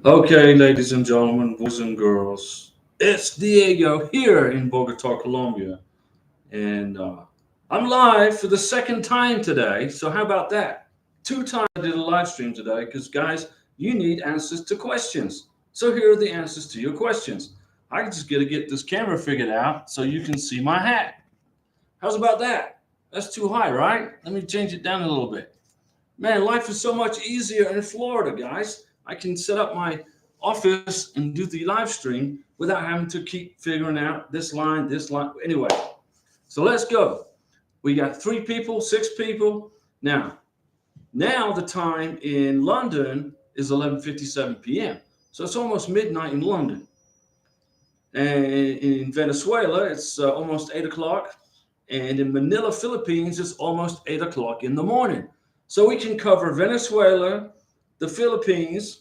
Okay, ladies and gentlemen, boys and girls, it's Diego here in Bogota, Colombia, and I'm live for the second time today. So how about that? Two times I did a live stream today because, guys, you need answers to questions. So here are the answers to your questions. I just got to get this camera figured out so you can see my hat. How's about that? That's too high, right? Let me change it down a little bit. Man, life is so much easier in Florida, guys. I can set up my office and do the live stream without having to keep figuring out this line, this line. Anyway, so let's go. We got three people, six people. Now the time in London is 11:57 p.m. So it's almost midnight in London. And in Venezuela, it's almost 8 o'clock. And in Manila, Philippines, it's almost 8 o'clock in the morning. So we can cover Venezuela, the Philippines,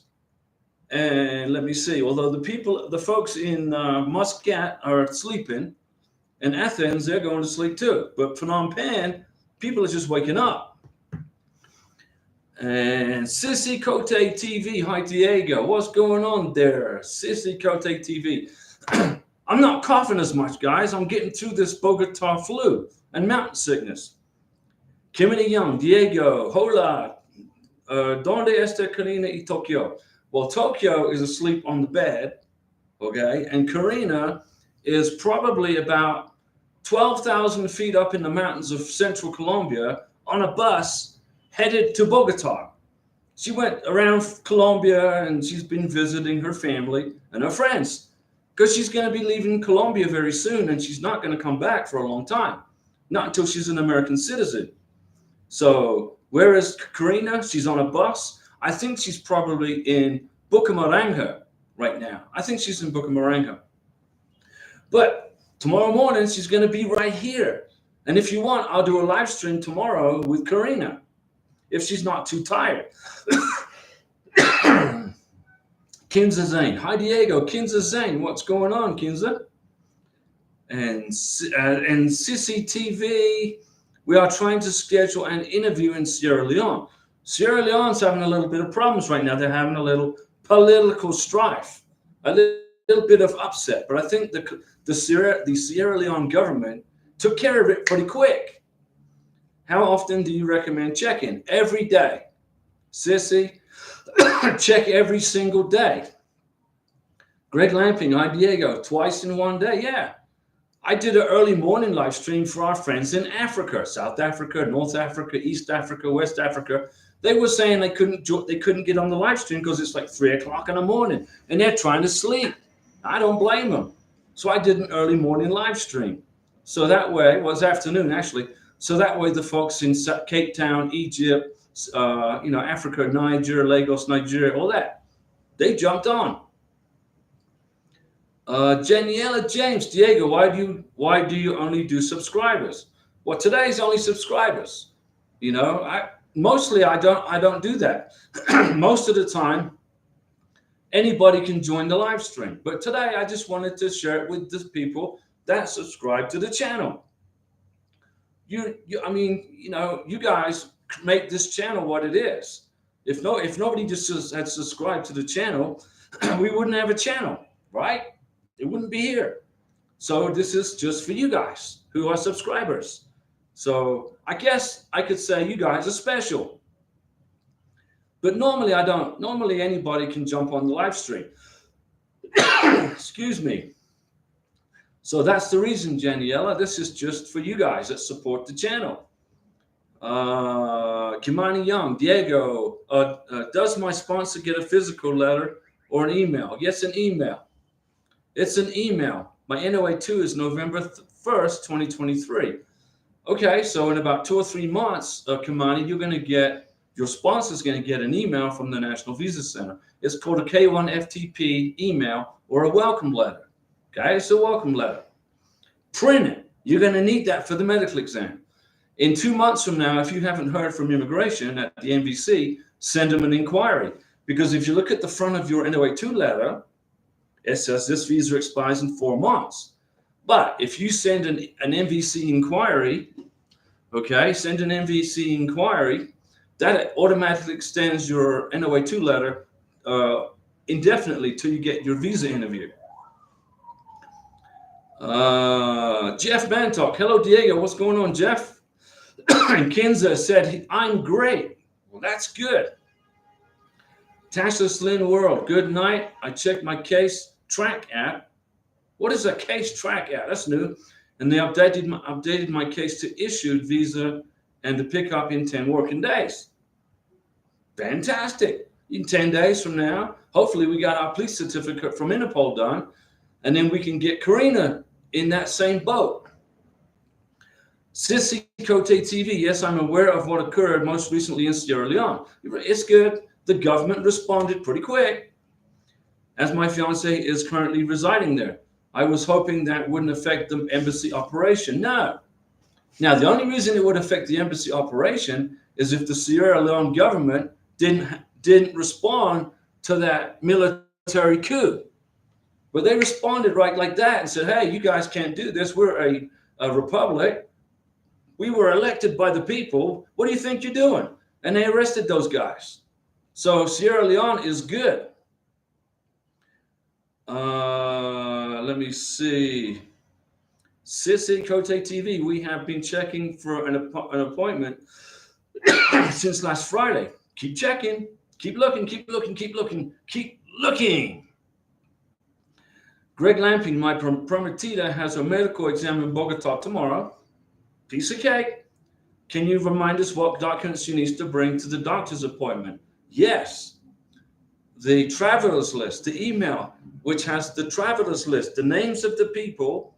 and let me see. Although the folks in Muscat are sleeping, and Athens, they're going to sleep too. But Phnom Penh, people are just waking up. And Sissy Cote TV, hi Diego, what's going on there? Sissy Cote TV. I'm not coughing as much, guys. I'm getting through this Bogota flu and mountain sickness. Kimini Young, Diego, hola. Donde está Karina y Tokyo? Well, Tokyo is asleep on the bed, okay? And Karina is probably about 12,000 feet up in the mountains of central Colombia on a bus headed to Bogota. She went around Colombia and she's been visiting her family and her friends because she's going to be leaving Colombia very soon and she's not going to come back for a long time, not until she's an American citizen. So, where is Karina? She's on a bus. I think she's probably in Bucaramanga right now. I think she's in Bucaramanga. But tomorrow morning, she's going to be right here. And if you want, I'll do a live stream tomorrow with Karina if she's not too tired. Kinza Zane. Hi, Diego. Kinza Zane. What's going on, Kinza? And CCTV. We are trying to schedule an interview in Sierra Leone. Sierra Leone's having a little bit of problems right now. They're having a little political strife, a little bit of upset. But I think the Sierra Leone government took care of it pretty quick. How often do you recommend checking? Every day. Sissy, check every single day. Greg Lamping, hi Diego, twice in one day. Yeah. I did an early morning live stream for our friends in Africa, South Africa, North Africa, East Africa, West Africa. They were saying they couldn't get on the live stream because it's like 3 o'clock in the morning and they're trying to sleep. I don't blame them. So I did an early morning live stream. So that way, well, it was afternoon actually. So that way the folks in Cape Town, Egypt, Africa, Niger, Lagos, Nigeria, all that, they jumped on. Janiela James, Diego, why do you only do subscribers? Well, today's only subscribers. I don't do that. Most of the time, anybody can join the live stream. But today, I just wanted to share it with the people that subscribe to the channel. You guys make this channel what it is. If nobody just had subscribed to the channel, we wouldn't have a channel, right? It wouldn't be here. So this is just for you guys who are subscribers. So I guess I could say you guys are special. But normally I don't. Normally anybody can jump on the live stream. Excuse me. So that's the reason, Janiela. This is just for you guys that support the channel. Kimani Young, Diego, does my sponsor get a physical letter or an email? Yes, an email. It's an email. My NOA2 is November 1st, 2023. Okay, so in about 2 or 3 months, Kimani, your sponsor's going to get an email from the National Visa Center. It's called a K1 FTP email or a welcome letter. Okay, it's a welcome letter. Print it. You're going to need that for the medical exam. In 2 months from now, if you haven't heard from immigration at the NVC, send them an inquiry. Because if you look at the front of your NOA2 letter, it says this visa expires in 4 months. But if you send an NVC inquiry, send an NVC inquiry, that automatically extends your NOA2 letter indefinitely till you get your visa interview. Jeff Bantock, hello Diego, what's going on, Jeff? And Kinza said, I'm great. Well, that's good. Tasha Slynn World, good night. I checked my case track app. What is a case track app? That's new. And they updated my case to issued visa and to pick up in 10 working days. Fantastic. In 10 days from now, hopefully we got our police certificate from Interpol done, and then we can get Karina in that same boat. Sissy Cote TV, yes, I'm aware of what occurred most recently in Sierra Leone. It's good. The government responded pretty quick, as my fiance is currently residing there. I was hoping that wouldn't affect the embassy operation. No. Now, the only reason it would affect the embassy operation is if the Sierra Leone government didn't respond to that military coup. But they responded right like that and said, hey, you guys can't do this. We're a republic. We were elected by the people. What do you think you're doing? And they arrested those guys. So Sierra Leone is good. Let me see. Sissy Cote TV, we have been checking for an appointment since last Friday. Keep checking. Keep looking, keep looking, keep looking, keep looking. Greg Lamping, my prometida has a medical exam in Bogota tomorrow. Piece of cake. Can you remind us what documents she needs to bring to the doctor's appointment? Yes. The travelers list, the email, which has the travelers list, the names of the people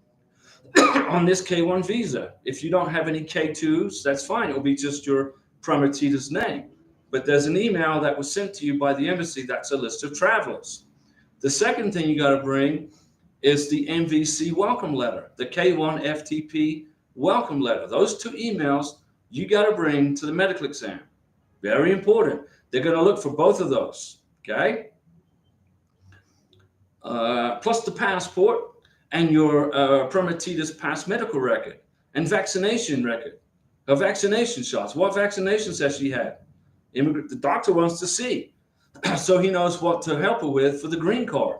on this K1 visa. If you don't have any K2s, that's fine. It'll be just your prometida's name. But there's an email that was sent to you by the embassy that's a list of travelers. The second thing you got to bring is the MVC welcome letter, the K1 FTP welcome letter. Those two emails you got to bring to the medical exam. Very important. They're going to look for both of those, okay? Plus the passport and your prometida's past medical record and vaccination record. Her vaccination shots. What vaccinations has she had? The doctor wants to see, so he knows what to help her with for the green card.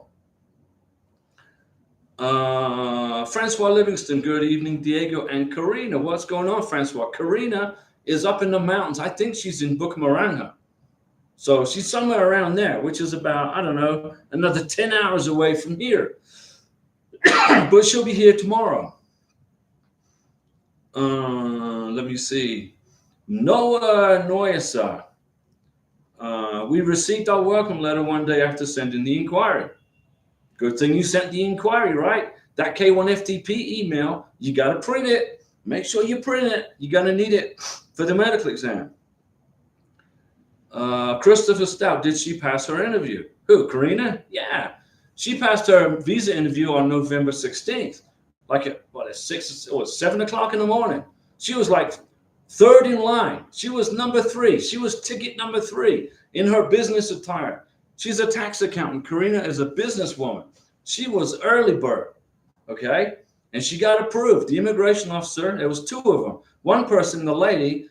Francois Livingston, good evening, Diego and Karina. What's going on, Francois? Karina is up in the mountains. I think she's in Bucaramanga. So she's somewhere around there, which is about, I don't know, another 10 hours away from here. But she'll be here tomorrow. Let me see. Noah Noyasa. We received our welcome letter one day after sending the inquiry. Good thing you sent the inquiry, right? That K1 FTP email, you got to print it. Make sure you print it. You're going to need it for the medical exam. Christopher Stout, did she pass her interview? Who, Karina? Yeah. She passed her visa interview on November 16th. Like at 7 o'clock in the morning. She was like third in line. She was number 3. She was ticket number 3 in her business attire. She's a tax accountant. Karina is a businesswoman. She was early bird, okay? And she got approved. The immigration officer, there was 2 of them. One person, the lady,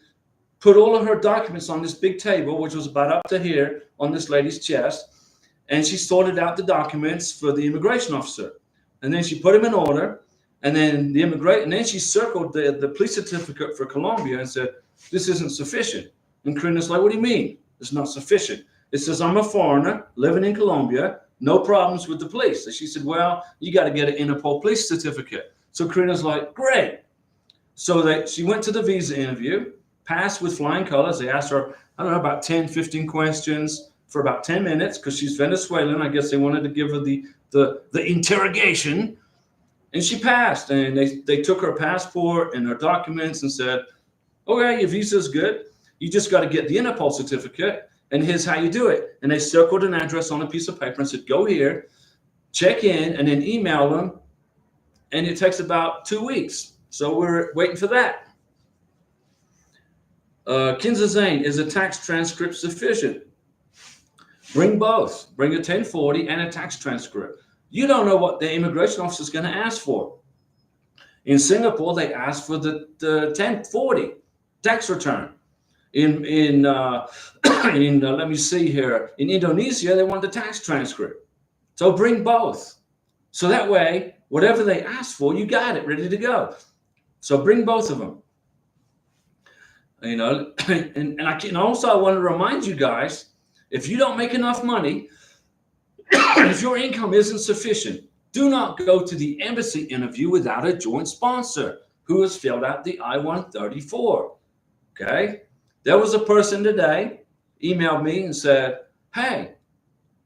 put all of her documents on this big table, which was about up to here on this lady's chest, and she sorted out the documents for the immigration officer. And then she put them in order, and then then she circled the police certificate for Colombia and said, this isn't sufficient. And Karina's like, what do you mean? It's not sufficient. It says, I'm a foreigner living in Colombia, no problems with the police. And she said, well, you got to get an Interpol police certificate. So Karina's like, great. So she went to the visa interview, passed with flying colors. They asked her, I don't know, about 10, 15 questions for about 10 minutes because she's Venezuelan. I guess they wanted to give her the interrogation. And she passed. And they took her passport and her documents and said, okay, your visa's good. You just got to get the Interpol certificate. And here's how you do it. And they circled an address on a piece of paper and said, go here, check in, and then email them. And it takes about 2 weeks. So we're waiting for that. Kinza Zane, is a tax transcript sufficient? Bring both. Bring a 1040 and a tax transcript. You don't know what the immigration officer is going to ask for. In Singapore, they ask for the 1040 tax return. In let me see here. In Indonesia, they want the tax transcript. So bring both. So that way, whatever they ask for, you got it ready to go. So bring both of them. And also I want to remind you guys, if you don't make enough money, if your income isn't sufficient, do not go to the embassy interview without a joint sponsor who has filled out the I-134. Okay? There was a person today emailed me and said, hey,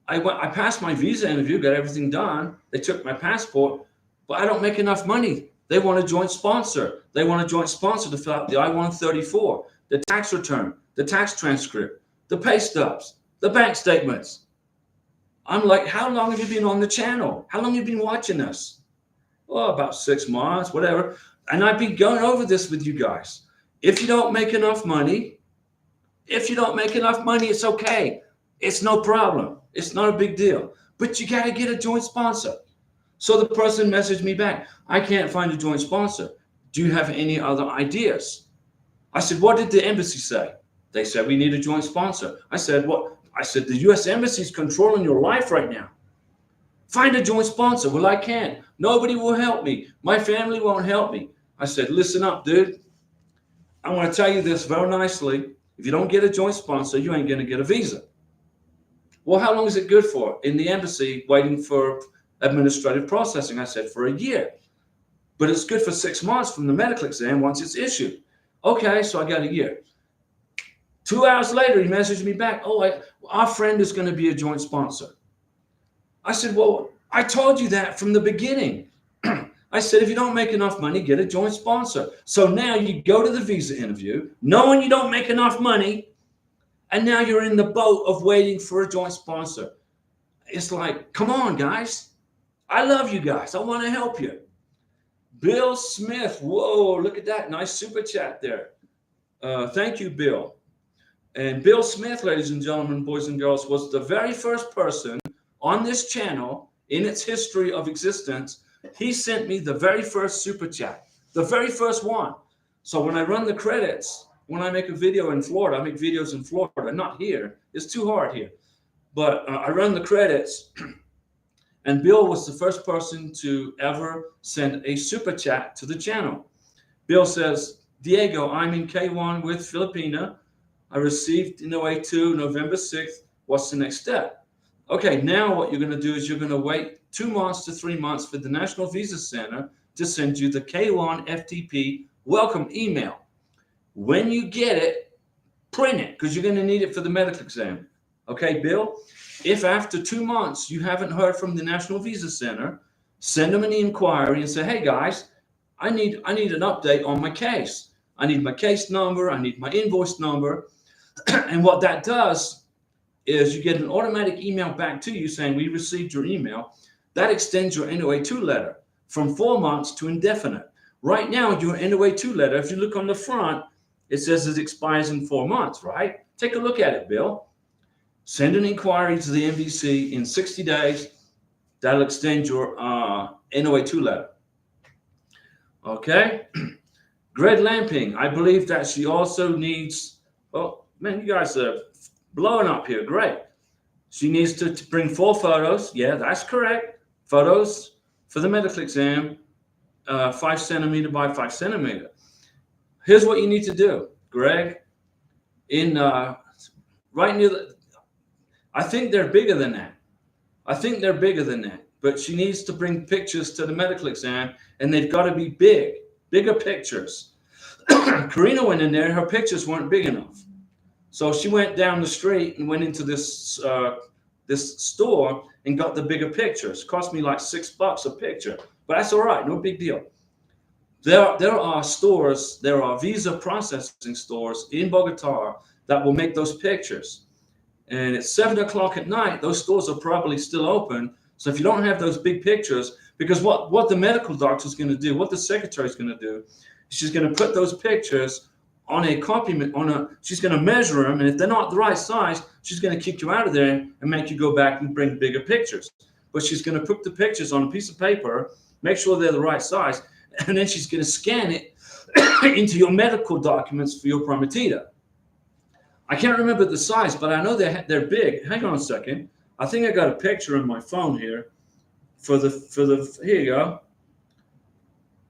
I passed my visa interview, got everything done. They took my passport, but I don't make enough money. They want a joint sponsor. They want a joint sponsor to fill out the I-134, the tax return, the tax transcript, the pay stubs, the bank statements. I'm like, how long have you been on the channel? How long have you been watching us? Well, about 6 months, whatever. And I've been going over this with you guys. If you don't make enough money, it's okay. It's no problem. It's not a big deal. But you got to get a joint sponsor. So the person messaged me back. I can't find a joint sponsor. Do you have any other ideas? I said, what did the embassy say? They said, we need a joint sponsor. I said, what? I said, the U.S. Embassy is controlling your life right now. Find a joint sponsor. Well, I can't. Nobody will help me. My family won't help me. I said, listen up, dude. I want to tell you this very nicely. If you don't get a joint sponsor, you ain't going to get a visa. Well, how long is it good for? In the embassy, waiting for administrative processing. I said, for a year. But it's good for 6 months from the medical exam once it's issued. Okay, so I got a year. 2 hours later, he messaged me back. Oh, our friend is going to be a joint sponsor. I said, well, I told you that from the beginning. I said, if you don't make enough money, get a joint sponsor. So now you go to the visa interview, knowing you don't make enough money, and now you're in the boat of waiting for a joint sponsor. It's like, come on, guys. I love you guys. I want to help you. Bill Smith. Whoa, look at that. Nice super chat there. Thank you, Bill. And Bill Smith, ladies and gentlemen, boys and girls, was the very first person on this channel in its history of existence. He sent me the very first super chat, the very first one. So when I run the credits, when I make a video in Florida, I make videos in Florida, not here. It's too hard here. But I run the credits, and Bill was the first person to ever send a super chat to the channel. Bill says, Diego, I'm in K1 with Filipina. I received in OA2 November 6th. What's the next step? Okay, now what you're going to do is you're going to wait 2 months to 3 months for the National Visa Center to send you the K1 FTP welcome email. When you get it, print it because you're going to need it for the medical exam. Okay, Bill? If after 2 months you haven't heard from the National Visa Center, send them an inquiry and say, hey guys, I need an update on my case. I need my case number. I need my invoice number. And what that does is you get an automatic email back to you saying we received your email. That extends your NOA2 letter from 4 months to indefinite. Right now, your NOA2 letter, if you look on the front, it says it expires in 4 months, right? Take a look at it, Bill. Send an inquiry to the NVC in 60 days. That'll extend your NOA2 letter. Okay? Greg Lamping, I believe that she also needs, oh, man, you guys are blowing up here. Great. She needs to bring 4 photos. Yeah, that's correct. Photos for the medical exam, 5 centimeter by 5 centimeter. Here's what you need to do, Greg. In right near the, I think they're bigger than that. But she needs to bring pictures to the medical exam, and they've got to be bigger pictures. Karina went in there, her pictures weren't big enough. So she went down the street and went into this store and got the bigger pictures. Cost me like $6 a picture, but that's all right, no big deal. There are stores, there are visa processing stores in Bogota that will make those pictures. And at 7 o'clock at night, those stores are probably still open. So if you don't have those big pictures, because what the medical doctor is going to do, what the secretary is going to do, she's going to put those pictures on a complement, she's going to measure them. And if they're not the right size, she's going to kick you out of there and make you go back and bring bigger pictures. But she's going to put the pictures on a piece of paper, make sure they're the right size, and then she's going to scan it into your medical documents for your prometida. I can't remember the size, but I know they're big. Hang on a second. I think I got a picture on my phone here here you go.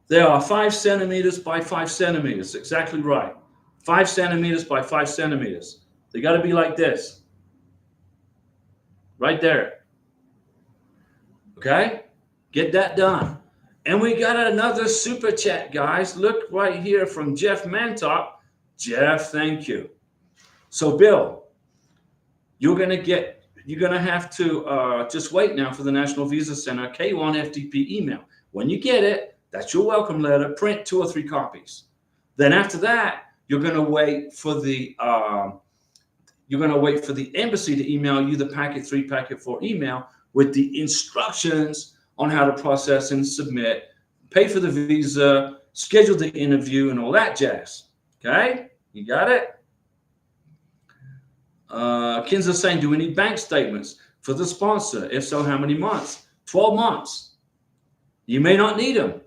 They are 5 centimeters by 5 centimeters. Exactly right. 5 centimeters by 5 centimeters. They got to be like this. Right there. Okay? Get that done. And we got another super chat, guys. Look right here from Jeff Mantop. Jeff, thank you. So, Bill, you're going to have to just wait now for the National Visa Center K1 FTP email. When you get it, that's your welcome letter. Print 2 or 3 copies. Then after that, you're going to wait for the embassy to email you the packet 3, packet 4 email with the instructions on how to process and submit, pay for the visa, schedule the interview, and all that jazz. Okay, you got it. Kinza's saying, do we need bank statements for the sponsor? If so, how many months? 12 months. You may not need them.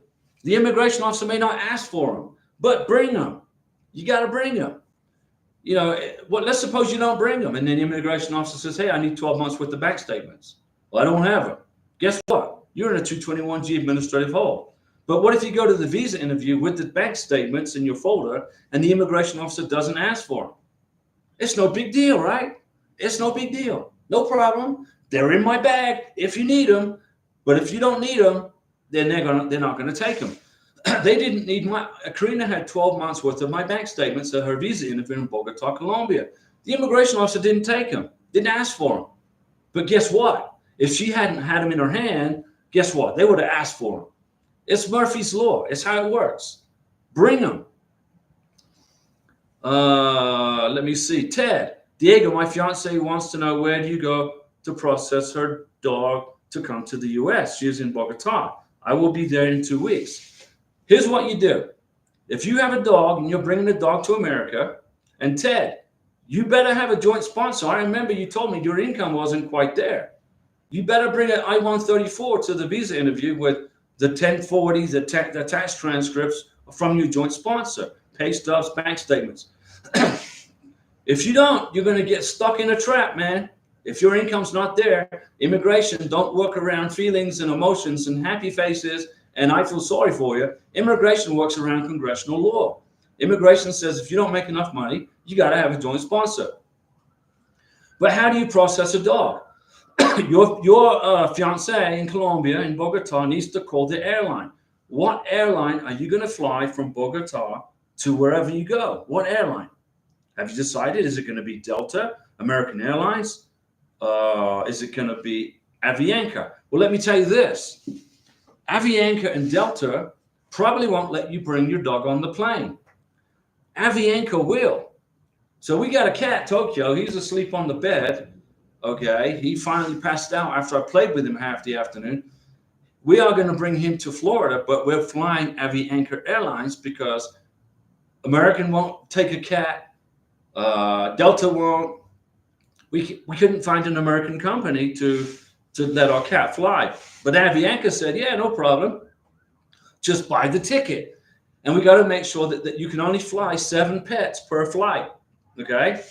The immigration officer may not ask for them, but bring them. You got to bring them. You know, let's suppose you don't bring them, and then the immigration officer says, hey, I need 12 months worth of bank statements. Well, I don't have them. Guess what? You're in a 221G administrative hold. But what if you go to the visa interview with the bank statements in your folder, and the immigration officer doesn't ask for them? It's no big deal, right? It's no big deal. No problem. They're in my bag if you need them. But if you don't need them, then they're not going to take them. They didn't need Karina had 12 months worth of my bank statements at her visa interview in Bogota, Colombia. The immigration officer didn't take them, didn't ask for them. But guess what? If she hadn't had them in her hand, guess what? They would have asked for them. It's Murphy's Law. It's how it works. Bring them. Let me see. Ted, Diego, my fiance wants to know, where do you go to process her dog to come to the U.S.? She is in Bogota. I will be there in 2 weeks. Here's what you do. If you have a dog and you're bringing the dog to America, and Ted, you better have a joint sponsor. I remember you told me your income wasn't quite there. You better bring an I-134 to the visa interview with the 1040, the tax transcripts from your joint sponsor, pay stubs, bank statements. If you don't, you're going to get stuck in a trap, man. If your income's not there, immigration don't work around feelings and emotions and happy faces and I feel sorry for you. Immigration works around congressional law. Immigration says if you don't make enough money, you got to have a joint sponsor. But how do you process a dog? Your fiance in Colombia, in Bogota, needs to call the airline. What airline are you going to fly from Bogota to wherever you go? What airline? Have you decided? Is it going to be Delta, American Airlines? Is it going to be Avianca? Well, let me tell you this. Avianca and Delta probably won't let you bring your dog on the plane. Avianca will. So we got a cat, Tokyo. He's asleep on the bed. Okay. He finally passed out after I played with him half the afternoon. We are going to bring him to Florida, but we're flying Avianca Airlines because American won't take a cat. Delta won't. We couldn't find an American company to let our cat fly. But Avianca said, yeah, no problem. Just buy the ticket. And we got to make sure that you can only fly 7 pets per flight. Okay?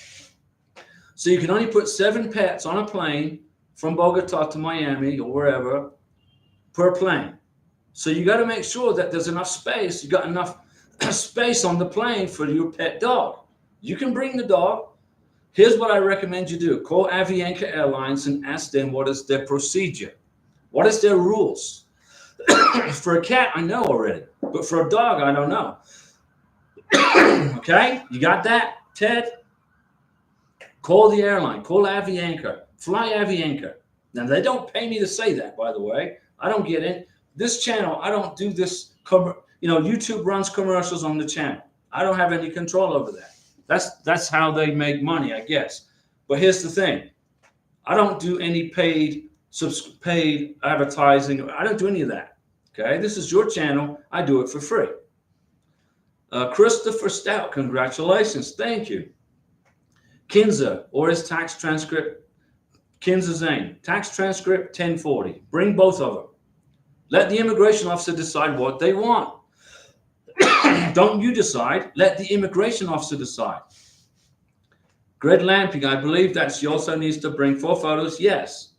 So you can only put 7 pets on a plane from Bogota to Miami or wherever per plane. So you got to make sure that there's enough space. You got enough space on the plane for your pet dog. You can bring the dog. Here's what I recommend you do. Call Avianca Airlines and ask them what is their procedure. What is their rules? For a cat, I know already. But for a dog, I don't know. Okay? You got that, Ted? Call the airline. Call Avianca. Fly Avianca. Now, they don't pay me to say that, by the way. I don't get it. This channel, I don't do this. YouTube runs commercials on the channel. I don't have any control over that. That's how they make money, I guess. But here's the thing. I don't do any paid advertising. I don't do any of that. Okay? This is your channel. I do it for free. Christopher Stout, congratulations. Thank you. Kinza, or his tax transcript. Kinza Zane, tax transcript 1040. Bring both of them. Let the immigration officer decide what they want. Don't you decide. Let the immigration officer decide. Grid lamping, I believe that she also needs to bring 4 photos. Yes.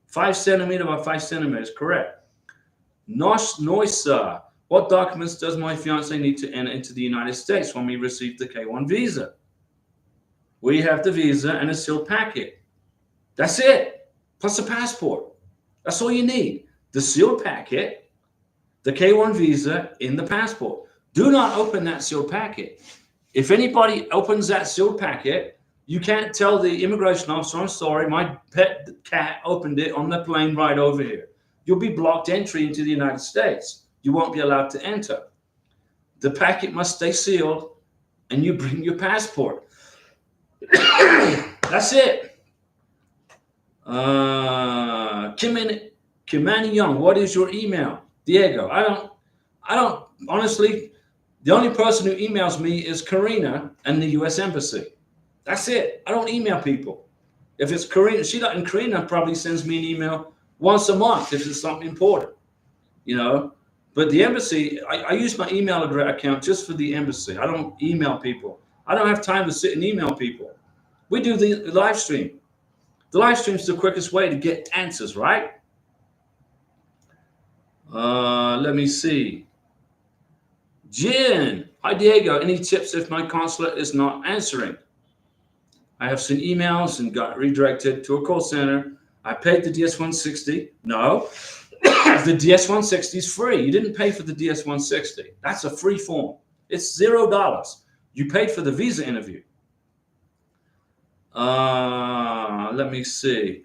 5 centimeter by 5 centimeters, correct. Noise, what documents does my fiance need to enter into the United States when we receive the K1 visa? We have the visa and a sealed packet. That's it. Plus a passport. That's all you need. The sealed packet, the K1 visa, in the passport. Do not open that sealed packet. If anybody opens that sealed packet, you can't tell the immigration officer, I'm sorry, my pet cat opened it on the plane right over here. You'll be blocked entry into the United States. You won't be allowed to enter. The packet must stay sealed, and you bring your passport. That's it. Kimani Young, what is your email? Diego, I don't, honestly, the only person who emails me is Karina and the U.S. Embassy. That's it. I don't email people. If it's Karina, Karina probably sends me an email once a month if it's something important, you know. But the embassy, I use my email account just for the embassy. I don't email people. I don't have time to sit and email people. We do the live stream. The live stream is the quickest way to get answers, right? Let me see. Jen, hi Diego. Any tips if my consulate is not answering? I have sent emails and got redirected to a call center. I paid the DS-160. No, the DS-160 is free. You didn't pay for the DS-160. That's a free form. It's $0. You paid for the visa interview. Let me see.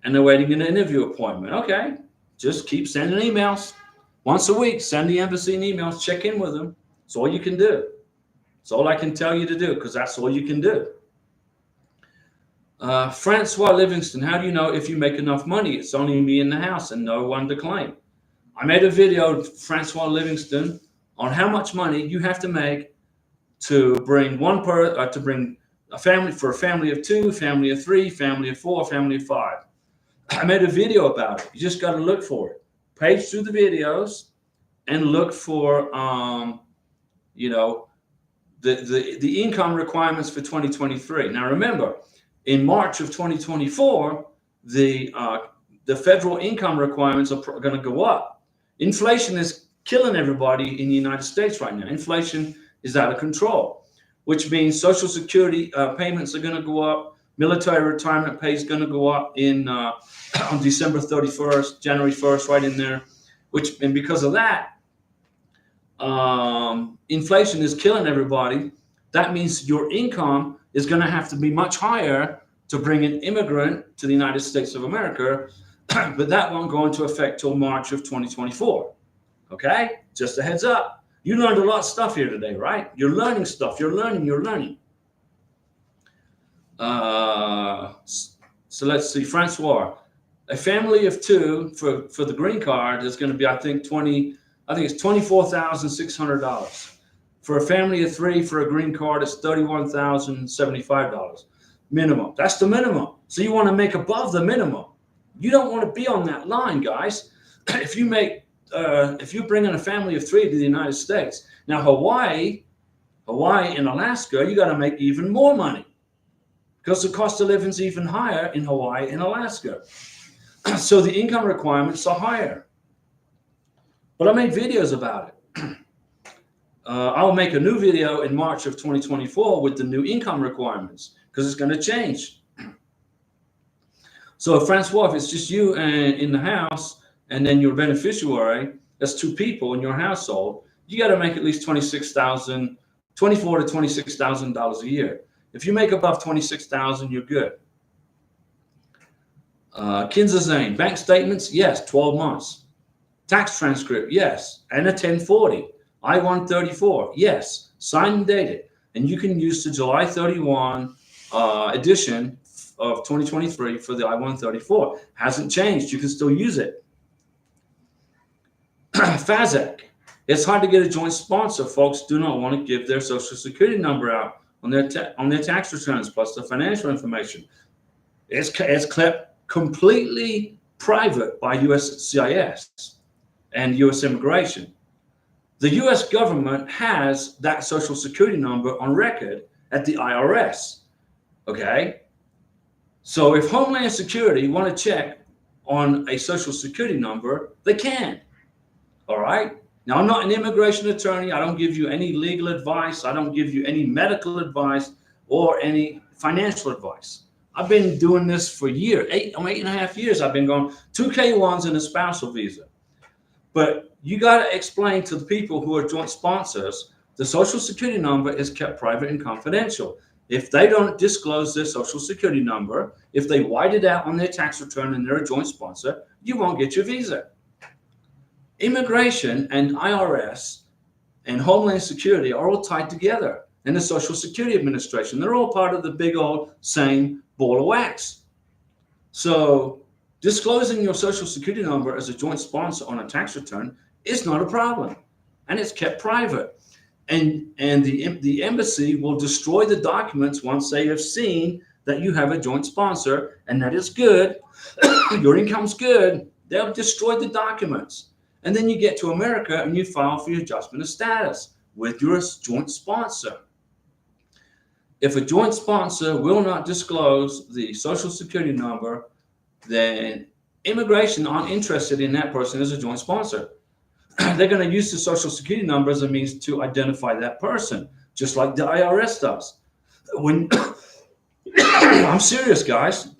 And they're waiting an interview appointment. Okay, just keep sending emails. Once a week, send the embassy an email. Check in with them. That's all you can do. It's all I can tell you to do because that's all you can do. Francois Livingston, how do you know if you make enough money? It's only me in the house and no one to claim. I made a video, Francois Livingston, on how much money you have to make to bring to bring a family, for a family of 2, family of 3, family of 4, family of 5. I made a video about it. You just got to look for it. Page through the videos and look for the income requirements for 2023. Now remember, in March of 2024, the federal income requirements are going to go up. Inflation is killing everybody in the United States right now. Inflation is out of control, which means Social Security payments are going to go up. Military retirement pay is going to go up on December 31st, January 1st, right in there. And because of that, inflation is killing everybody. That means your income is going to have to be much higher to bring an immigrant to the United States of America, but that won't go into effect till March of 2024. Okay? Just a heads up. You learned a lot of stuff here today, right? You're learning stuff. You're learning. So let's see, Francois. A family of 2 for the green card is going to be, I think it's $24,600. For a family of 3 for a green card, it's $31,075 minimum. That's the minimum. So you want to make above the minimum. You don't want to be on that line, guys. If you bring in a family of 3 to the United States, now Hawaii and Alaska, you got to make even more money because the cost of living is even higher in Hawaii and Alaska. So the income requirements are higher. But I made videos about it. I'll make a new video in March of 2024 with the new income requirements because it's going to change. So Francois, if it's just you in the house and then your beneficiary, that's 2 people in your household, you got to make at least $24,000 to $26,000 a year. If you make above $26,000, you're good. Kinza Zane, bank statements, yes, 12 months. Tax transcript, yes, and a 1040. I-134, yes, signed and dated. And you can use the July 31 edition of 2023 for the I-134. Hasn't changed. You can still use it. Fazek, it's hard to get a joint sponsor. Folks do not want to give their Social Security number out on their tax returns, plus the financial information. It's kept completely private by USCIS and U.S. Immigration. The U.S. government has that Social Security number on record at the IRS. Okay? So if Homeland Security want to check on a social security number, they can. All right? Now, I'm not an immigration attorney. I don't give you any legal advice. I don't give you any medical advice or any financial advice. I've been doing this for years, 8.5 years. I've been going 2K1s and a spousal visa. But you got to explain to the people who are joint sponsors, the social security number is kept private and confidential. If they don't disclose their social security number, if they white it out on their tax return and they're a joint sponsor, you won't get your visa. Immigration and IRS and Homeland Security are all tied together, and the Social Security Administration. They're all part of the big old same ball of wax. So disclosing your Social Security number as a joint sponsor on a tax return is not a problem, and it's kept private. And the embassy will destroy the documents once they have seen that you have a joint sponsor, and that is good. Your income's good. They'll destroy the documents. And then you get to America and you file for your adjustment of status with your joint sponsor. If a joint sponsor will not disclose the social security number, then immigration aren't interested in that person as a joint sponsor. They're going to use the social security number as a means to identify that person, just like the IRS does. When I'm serious, guys,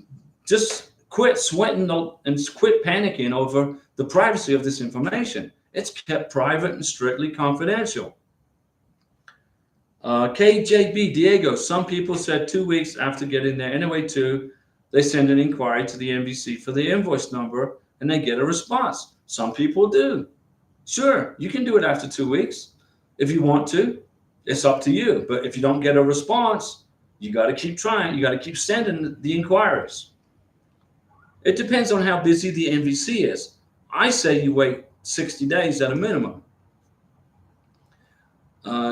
just quit sweating and quit panicking over the privacy of this information. It's kept private and strictly confidential. KJB Diego, some people said 2 weeks after getting their NOA2, they send an inquiry to the NVC for the invoice number and they get a response. Some people do. Sure, you can do it after 2 weeks if you want to. It's up to you. But if you don't get a response, you got to keep trying. You got to keep sending the inquiries. It depends on how busy the NVC is. I say you wait 60 days at a minimum.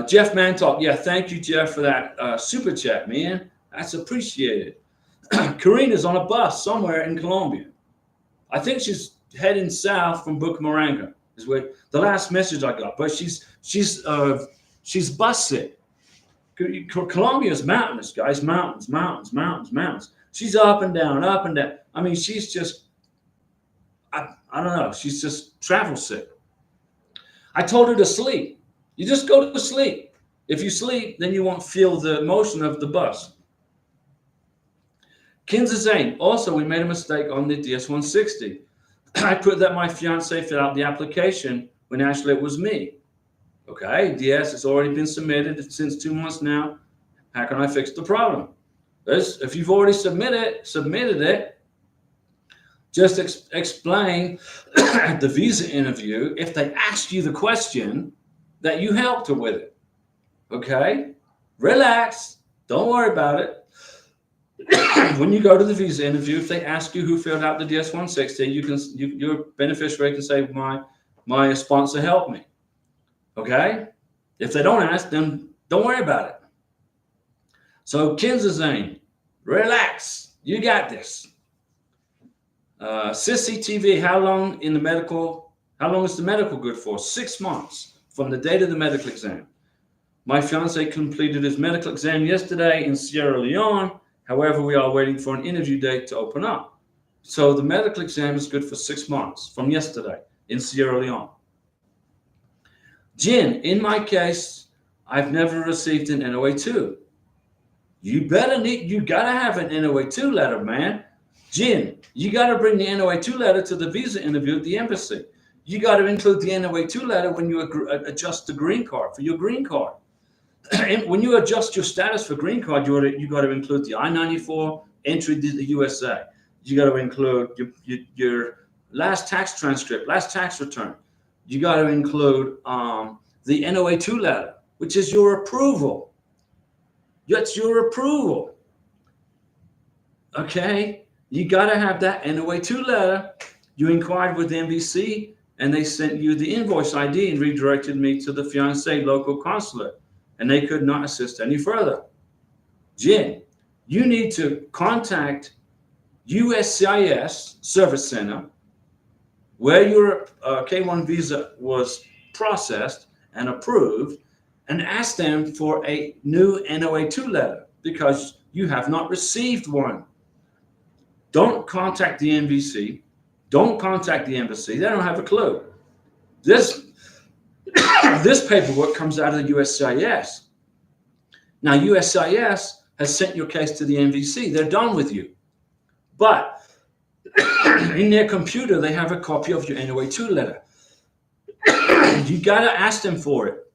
Jeff Mantalk, yeah, thank you, Jeff, for that super chat, man. That's appreciated. Karina's on a bus somewhere in Colombia. I think she's heading south from Bucaramanga. Is where the last message I got. But she's bus sick. Colombia is mountainous, guys. Mountains, mountains, mountains, mountains. She's up and down, up and down. I mean, she's just, I don't know. She's just travel sick. I told her to sleep. You just go to sleep. If you sleep, then you won't feel the motion of the bus. Kinza Zane, also, we made a mistake on the DS-160. I put that my fiance filled out the application when actually it was me. Okay, DS has already been submitted since 2 months now. How can I fix the problem? If you've already submitted it, just explain at the visa interview, if they ask you the question, that you helped her with it. Okay? Relax. Don't worry about it. When you go to the visa interview, if they ask you who filled out the DS-160, your beneficiary can say, my sponsor helped me. Okay? If they don't ask, then don't worry about it. So Kinza Zane, relax. You got this. Sissy TV, how long is the medical good for? 6 months from the date of the medical exam. My fiance completed his medical exam yesterday in Sierra Leone. However, we are waiting for an interview date to open up. So the medical exam is good for 6 months from yesterday in Sierra Leone. Jin, in my case, I've never received an NOA2. You gotta have an NOA2 letter, man. Jin, you gotta bring the NOA2 letter to the visa interview at the embassy. You gotta include the NOA2 letter when you adjust the green card for your green card. When you adjust your status for green card, you got to include the I-94 entry to the USA. You got to include your last tax transcript, last tax return. You got to include the NOA2 letter, which is your approval. That's your approval. Okay? You got to have that NOA2 letter. You inquired with the NVC, and they sent you the invoice ID and redirected me to the fiancé local consulate. And they could not assist any further. Jin, you need to contact USCIS Service Center, where your K1 visa was processed and approved, and ask them for a new NOA2 letter, because You have not received one. Don't contact the NVC. Don't contact the embassy. They don't have a clue. This this paperwork comes out of the USCIS. Now, USCIS has sent your case to the NVC. They're done with you. But in their computer, they have a copy of your NOA2 letter. You got to ask them for it.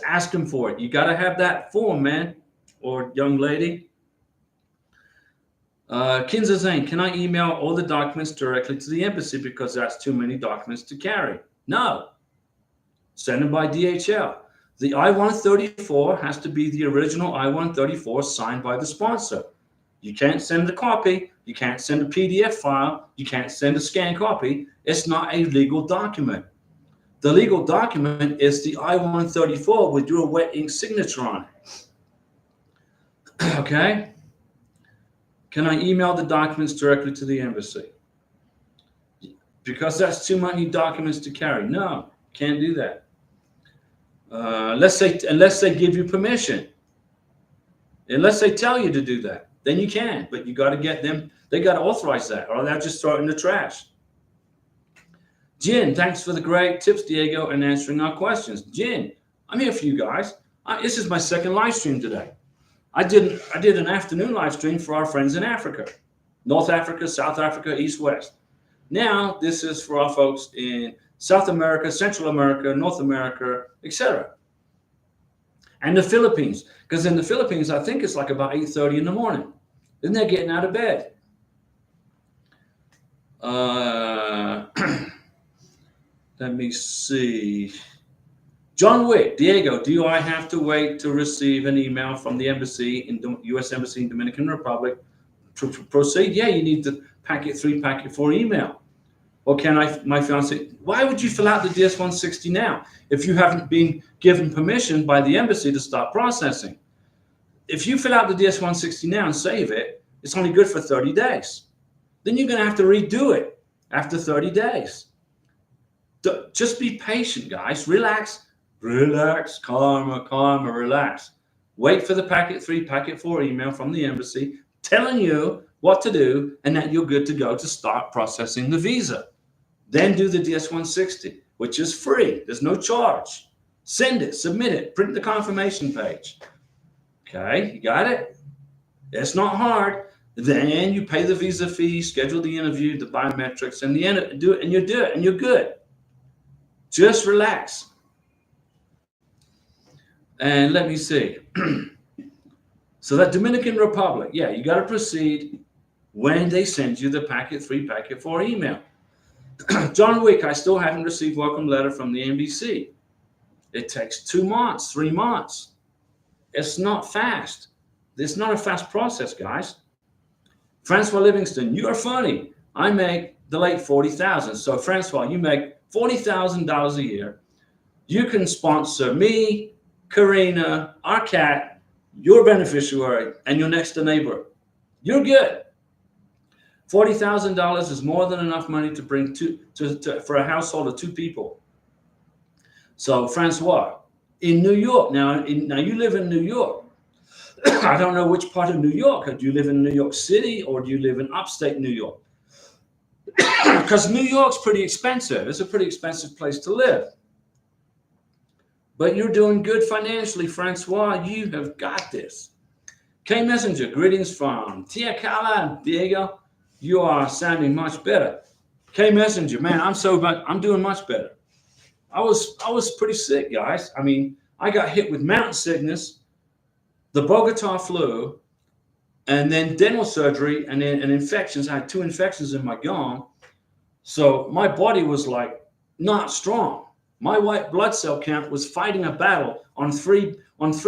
Ask them for it. You got to have that form, man, or young lady. Kinza Zane, can I email all the documents directly to the embassy because that's too many documents to carry? No. Send them by DHL. The I-134 has to be the original I-134 signed by the sponsor. You can't send a copy. You can't send a PDF file. You can't send a scanned copy. It's not a legal document. The legal document is the I-134 with your wet ink signature on it. Okay? Can I email the documents directly to the embassy? Because that's too many documents to carry. No, can't do that. Unless they give you permission. Unless they tell you to do that, then you can. But you got to get them. They got to authorize that, or they'll just throw it in the trash. Jin, thanks for the great tips, Diego, and answering our questions. Jin, I'm here for you guys. This is my second live stream today. I did an afternoon live stream for our friends in Africa, North Africa, South Africa, East, West. Now this is for our folks in South America, Central America, North America, etc. And the Philippines, because in the Philippines, I think it's like about 8:30 in the morning. Then they're getting out of bed. Let me see. John Wick, Diego, do I have to wait to receive an email from the embassy in the U.S. Embassy in Dominican Republic to proceed? Yeah, you need the packet 3, packet 4 email. Or can my fiance, why would you fill out the DS-160 now if you haven't been given permission by the embassy to start processing? If you fill out the DS-160 now and save it, it's only good for 30 days. Then you're going to have to redo it after 30 days. Just be patient, guys. Relax, calma, relax. Wait for the packet 3, packet 4 email from the embassy telling you what to do and that you're good to go to start processing the visa. Then do the DS-160, which is free. There's no charge. Send it, submit it, print the confirmation page. Okay, you got it? It's not hard. Then you pay the visa fee, schedule the interview, the biometrics, and do it, and you do it, and you're good. Just relax. And let me see. So that Dominican Republic, yeah, you got to proceed when they send you the packet 3, packet 4 email. John Wick, I still haven't received welcome letter from the NBC. It takes 2 months, 3 months. It's not fast. It's not a fast process, guys. Francois Livingston, you are funny. I make the late $40,000. So Francois, you make $40,000 a year. You can sponsor me, Karina, our cat, your beneficiary, and your next door neighbor. You're good. $40,000 is more than enough money to bring for a household of 2 people. So Francois, in New York, now you live in New York. I don't know which part of New York. Do you live in New York City or do you live in upstate New York? Because New York's pretty expensive. It's a pretty expensive place to live. But you're doing good financially, Francois. You have got this. K Messenger, greetings from Tia Cala, Diego. You are sounding much better. K Messenger, man, I'm doing much better. I was pretty sick, guys. I mean, I got hit with mountain sickness, the Bogota flu, and then dental surgery, and infections. I had 2 infections in my gum. So my body was like not strong. My white blood cell count was fighting a battle on three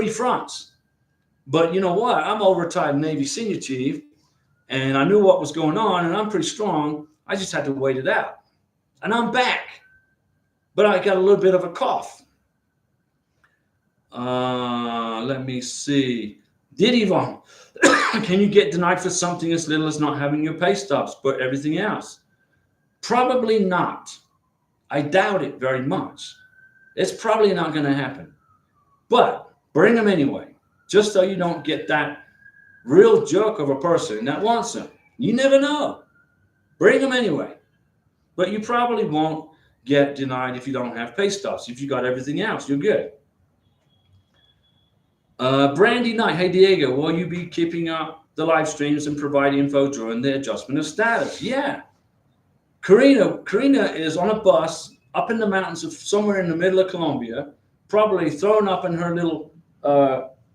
fronts. But you know what? I'm a retired Navy senior chief, and I knew what was going on, and I'm pretty strong. I just had to wait it out. And I'm back. But I got a little bit of a cough. Let me see. Didivon, can you get denied for something as little as not having your pay stubs, but everything else? Probably not. I doubt it very much. It's probably not going to happen. But bring them anyway, just so you don't get that real jerk of a person that wants them. You never know. Bring them anyway. But you probably won't get denied if you don't have pay stubs. If you got everything else, you're good. Brandy Knight, hey Diego, will you be keeping up the live streams and providing info during the adjustment of status? Yeah. Karina is on a bus up in the mountains of somewhere in the middle of Colombia, probably thrown up in her little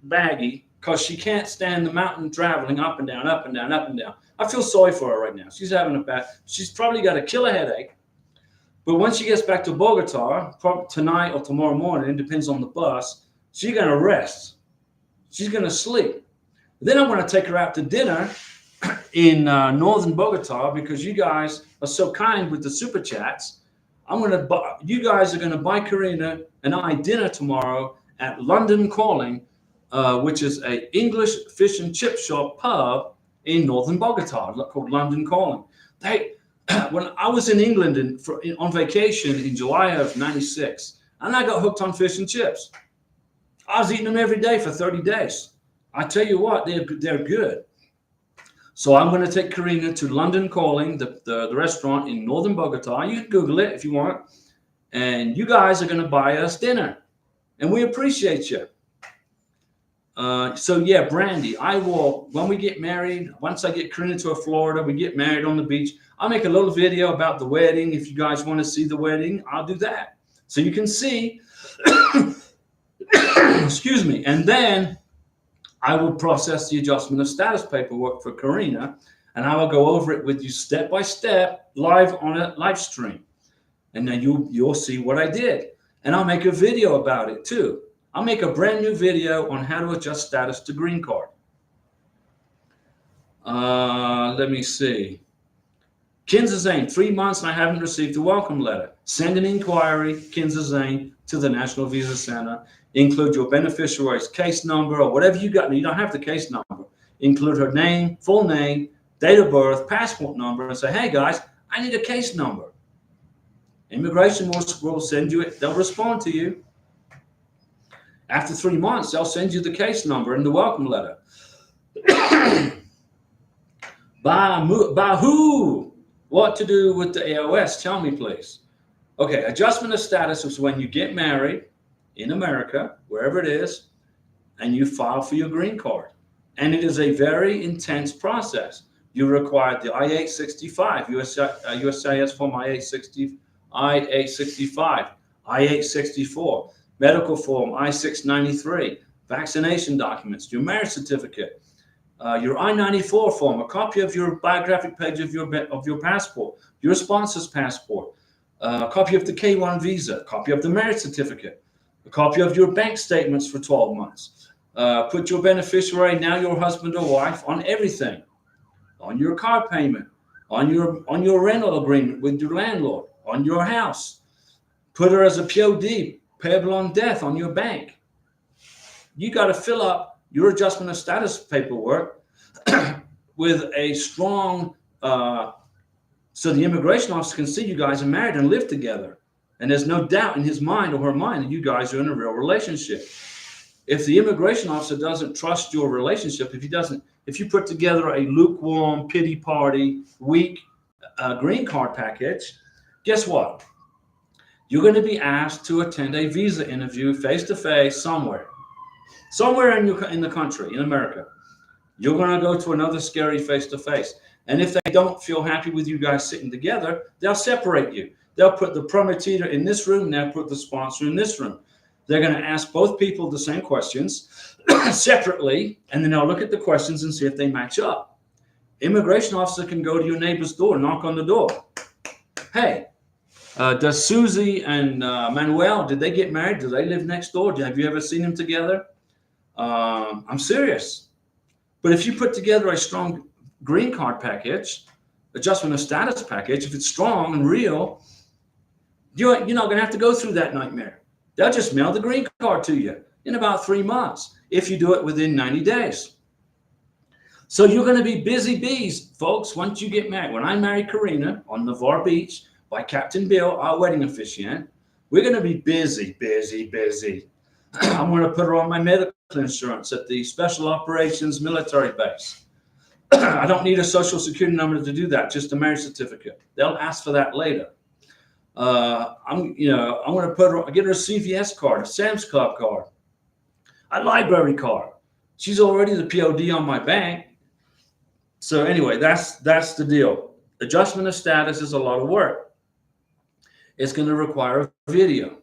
baggie because she can't stand the mountain traveling up and down, up and down, up and down. I feel sorry for her right now. She's having a bad. She's probably got a killer headache. But once she gets back to Bogota, probably tonight or tomorrow morning, it depends on the bus, she's going to rest. She's going to sleep. Then I'm going to take her out to dinner in northern Bogota because you guys are so kind with the super chats. You guys are going to buy Karina and I dinner tomorrow at London Calling, which is a English fish and chip shop pub in northern Bogota called London Calling. When I was in England on vacation in July of '96, and I got hooked on fish and chips. I was eating them every day for 30 days. I tell you what, they're good. So I'm going to take Karina to London Calling, the restaurant in northern Bogota. You can Google it if you want. And you guys are going to buy us dinner. And we appreciate you. So yeah, Brandy, I will, when we get married, once I get Karina to Florida, we get married on the beach, I'll make a little video about the wedding. If you guys want to see the wedding, I'll do that. So you can see, excuse me. And then I will process the adjustment of status paperwork for Karina, and I will go over it with you step by step live on a live stream. And then you'll see what I did. And I'll make a video about it too. I'll make a brand new video on how to adjust status to green card. Let me see. Kinza Zane, 3 months and I haven't received a welcome letter. Send an inquiry, Kinza Zane, to the National Visa Center. Include your beneficiary's case number or whatever you got. You don't have the case number. Include her name, full name, date of birth, passport number, and say, hey guys, I need a case number. Immigration will send you it. They'll respond to you. After 3 months, they'll send you the case number and the welcome letter. Bahu, what to do with the AOS? Tell me, please. Okay, adjustment of status is when you get married in America, wherever it is, and you file for your green card. And it is a very intense process. You require the I-865, USCIS form I-865, I-864, medical form I-693, vaccination documents, your marriage certificate, your I-94 form, a copy of your biographic page of your passport, your sponsor's passport, a copy of the K-1 visa, a copy of the marriage certificate, a copy of your bank statements for 12 months. Put your beneficiary, now your husband or wife, on everything, on your car payment, on your rental agreement with your landlord, on your house. Put her as a POD, payable on death, on your bank. You got to fill up your adjustment of status paperwork with a strong, so the immigration officer can see you guys are married and live together. And there's no doubt in his mind or her mind that you guys are in a real relationship. If the immigration officer doesn't trust your relationship, if you put together a lukewarm, pity party, weak green card package, guess what? You're going to be asked to attend a visa interview face-to-face somewhere in the country, in America. You're going to go to another scary face-to-face. And if they don't feel happy with you guys sitting together, they'll separate you. They'll put the promoter in this room, they'll put the sponsor in this room. They're going to ask both people the same questions separately, and then they'll look at the questions and see if they match up. Immigration officer can go to your neighbor's door, knock on the door. Hey, does Susie and Manuel, did they get married? Do they live next door? Have you ever seen them together? I'm serious. But if you put together a strong green card package, adjustment of status package, if it's strong and real, you're not going to have to go through that nightmare. They'll just mail the green card to you in about 3 months if you do it within 90 days. So you're going to be busy bees, folks, once you get married. When I married Karina on Navarre Beach by Captain Bill, our wedding officiant, we're going to be busy. I'm going to put her on my medical insurance at the Special Operations Military Base. I don't need a social security number to do that, just a marriage certificate. They'll ask for that later. I'm going to get her a CVS card, a Sam's Club card, a library card. She's already the POD on my bank. So anyway, that's the deal. Adjustment of status is a lot of work. It's going to require a video.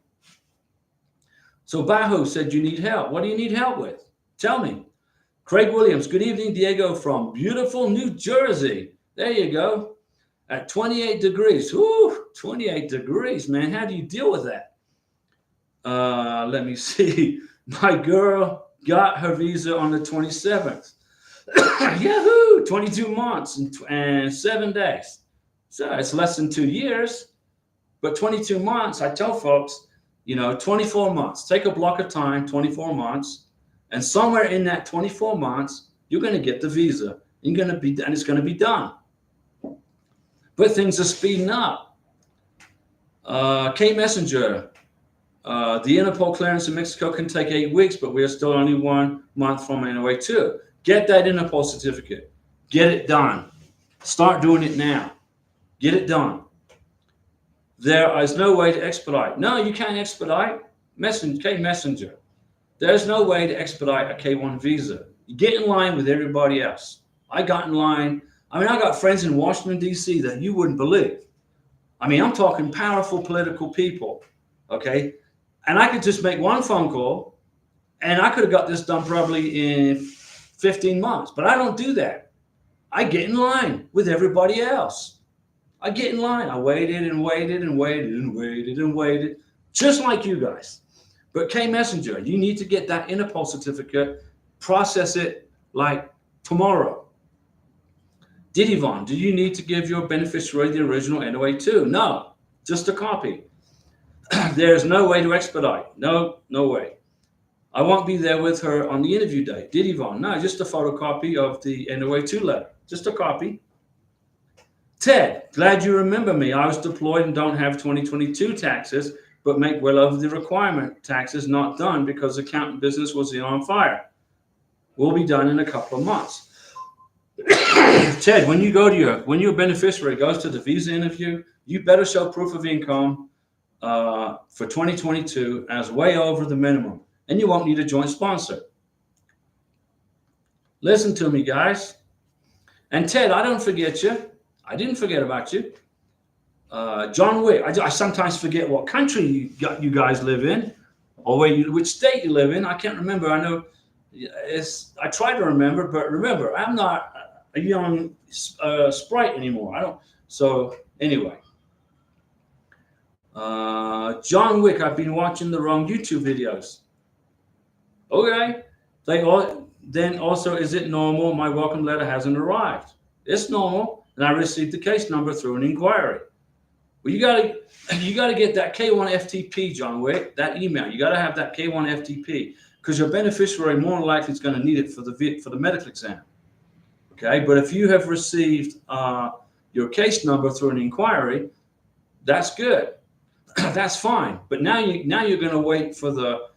So Bahu said, you need help. What do you need help with? Tell me. Craig Williams, good evening, Diego, from beautiful New Jersey. There you go. At 28 degrees. Whoo, 28 degrees, man. How do you deal with that? Let me see. My girl got her visa on the 27th. Yahoo! 22 months and 7 days. So it's less than 2 years. But 22 months, I tell folks, 24 months. Take a block of time, 24 months. And somewhere in that 24 months, you're going to get the visa. And it's going to be done. But things are speeding up. K Messenger. The Interpol clearance in Mexico can take 8 weeks, but we are still only 1 month from NOA 2. Get that Interpol certificate. Get it done. Start doing it now. Get it done. There is no way to expedite. No, you can't expedite. K Messenger. There's no way to expedite a K1 visa. You get in line with everybody else. I got in line. I got friends in Washington, D.C. that you wouldn't believe. I'm talking powerful political people, okay? And I could just make one phone call, and I could have got this done probably in 15 months. But I don't do that. I get in line with everybody else. I get in line. I waited and waited and waited and waited and waited, just like you guys. But K Messenger, you need to get that Interpol certificate, process it like tomorrow. Didivon, do you need to give your beneficiary the original NOA 2? No, just a copy. There's no way to expedite. No way. I won't be there with her on the interview day. Didivon, no, just a photocopy of the NOA 2 letter. Just a copy. Ted, glad you remember me. I was deployed and don't have 2022 taxes, but make well over the requirement. Taxes not done because accountant business was on fire. Will be done in a couple of months. Ted, when your beneficiary goes to the visa interview, you better show proof of income for 2022 as way over the minimum, and you won't need a joint sponsor. Listen to me, guys. And Ted, I don't forget you. I didn't forget about you. John Wick. I sometimes forget what country you guys live in, or which state you live in. I can't remember. I know I try to remember, but remember, I'm not a young sprite anymore. I don't. So anyway, John Wick. I've been watching the wrong YouTube videos. Okay. Then also, is it normal? My welcome letter hasn't arrived. It's normal, and I received the case number through an inquiry. Well, you gotta get that K1 FTP, John Wick. That email. You gotta have that K1 FTP because your beneficiary more than likely is going to need it for the medical exam. Okay, but if you have received your case number through an inquiry, that's good. That's fine. But now you're going to wait for the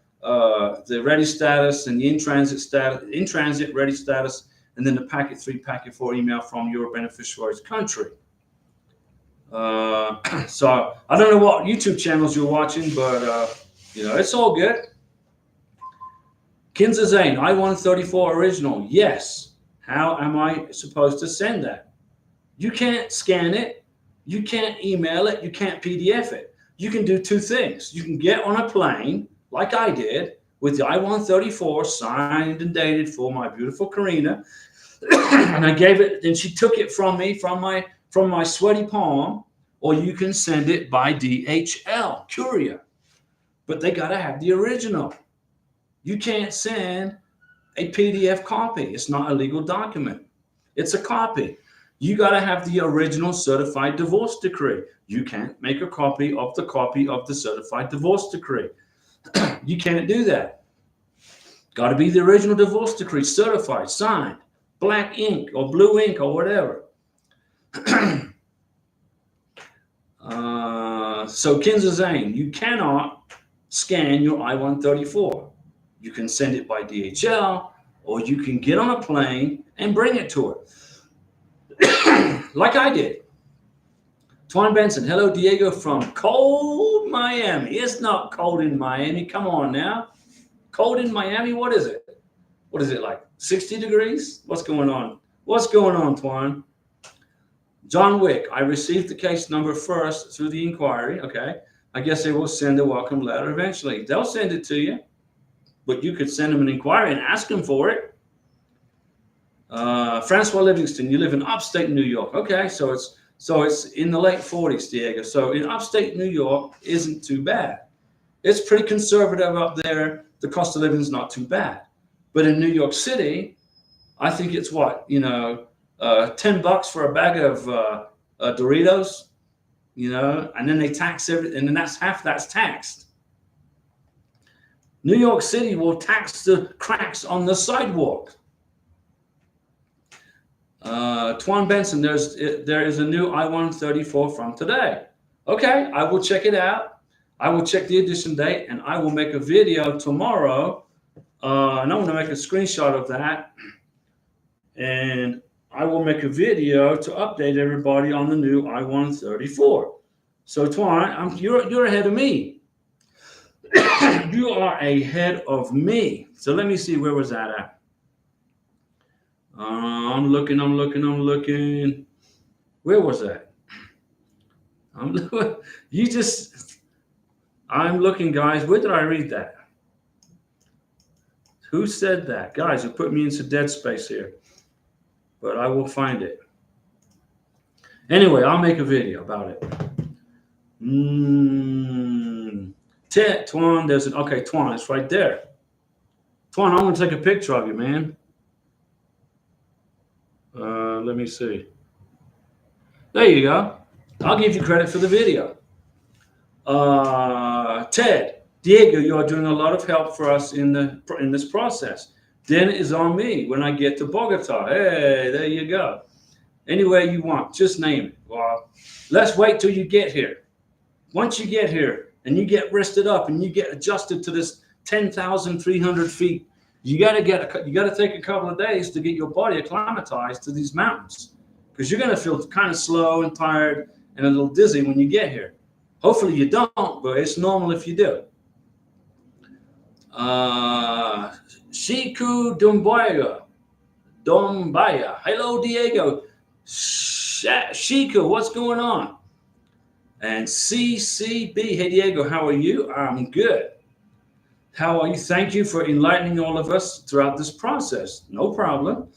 ready status and the in transit ready status, and then the packet 3, packet 4 email from your beneficiary's country. So I don't know what YouTube channels you're watching, but it's all good. Kinza Zane, I-134 original. Yes. How am I supposed to send that? You can't scan it. You can't email it. You can't PDF it. You can do 2 things. You can get on a plane, like I did, with the I-134 signed and dated for my beautiful Karina, and I gave it, and she took it from me, from my sweaty palm, or you can send it by DHL, courier. But they got to have the original. You can't send a PDF copy. It's not a legal document. It's a copy. You got to have the original certified divorce decree. You can't make a copy of the certified divorce decree. You can't do that. Got to be the original divorce decree, certified, signed, black ink or blue ink or whatever. So Kinza Zane, you cannot scan your I-134. You can send it by DHL, or you can get on a plane and bring it to her, like I did. Twan Benson, hello, Diego from cold Miami. It's not cold in Miami. Come on now. Cold in Miami? What is it? What is it, like 60 degrees? What's going on? What's going on, Twan? John Wick, I received the case number first through the inquiry. Okay. I guess they will send a welcome letter eventually. They'll send it to you, but you could send them an inquiry and ask them for it. Francois Livingston, you live in upstate New York. Okay, so it's in the late 40s, Diego. So in upstate New York isn't too bad. It's pretty conservative up there. The cost of living is not too bad. But in New York City, I think it's what, $10 for a bag of Doritos, and then they tax everything, and then that's taxed. New York City will tax the cracks on the sidewalk. Twan Benson, there is a new I-134 from today. Okay, I will check it out. I will check the edition date, and I will make a video tomorrow. And I'm going to make a screenshot of that, and I will make a video to update everybody on the new I-134. So Twan, you're ahead of me. You are ahead of me. So let me see, where was that at? I'm looking. Where was that? I'm looking, guys. Where did I read that? Who said that? Guys, you put me into dead space here. But I will find it. Anyway, I'll make a video about it. Twan, okay, Twan, it's right there. Twan, I'm going to take a picture of you, man. Let me see. There you go. I'll give you credit for the video. Ted, Diego, you are doing a lot of help for us in this process. Then it is on me when I get to Bogota. Hey, there you go. Any way you want, just name it. Well, let's wait till you get here. Once you get here and you get rested up and you get adjusted to this 10,300 feet, you got to take a couple of days to get your body acclimatized to these mountains, because you're going to feel kind of slow and tired and a little dizzy when you get here. Hopefully you don't, but it's normal if you do. Shiku Dombaya. Hello, Diego. Shiku, what's going on? And CCB. Hey, Diego, how are you? I'm good. How are you? Thank you for enlightening all of us throughout this process. No problem.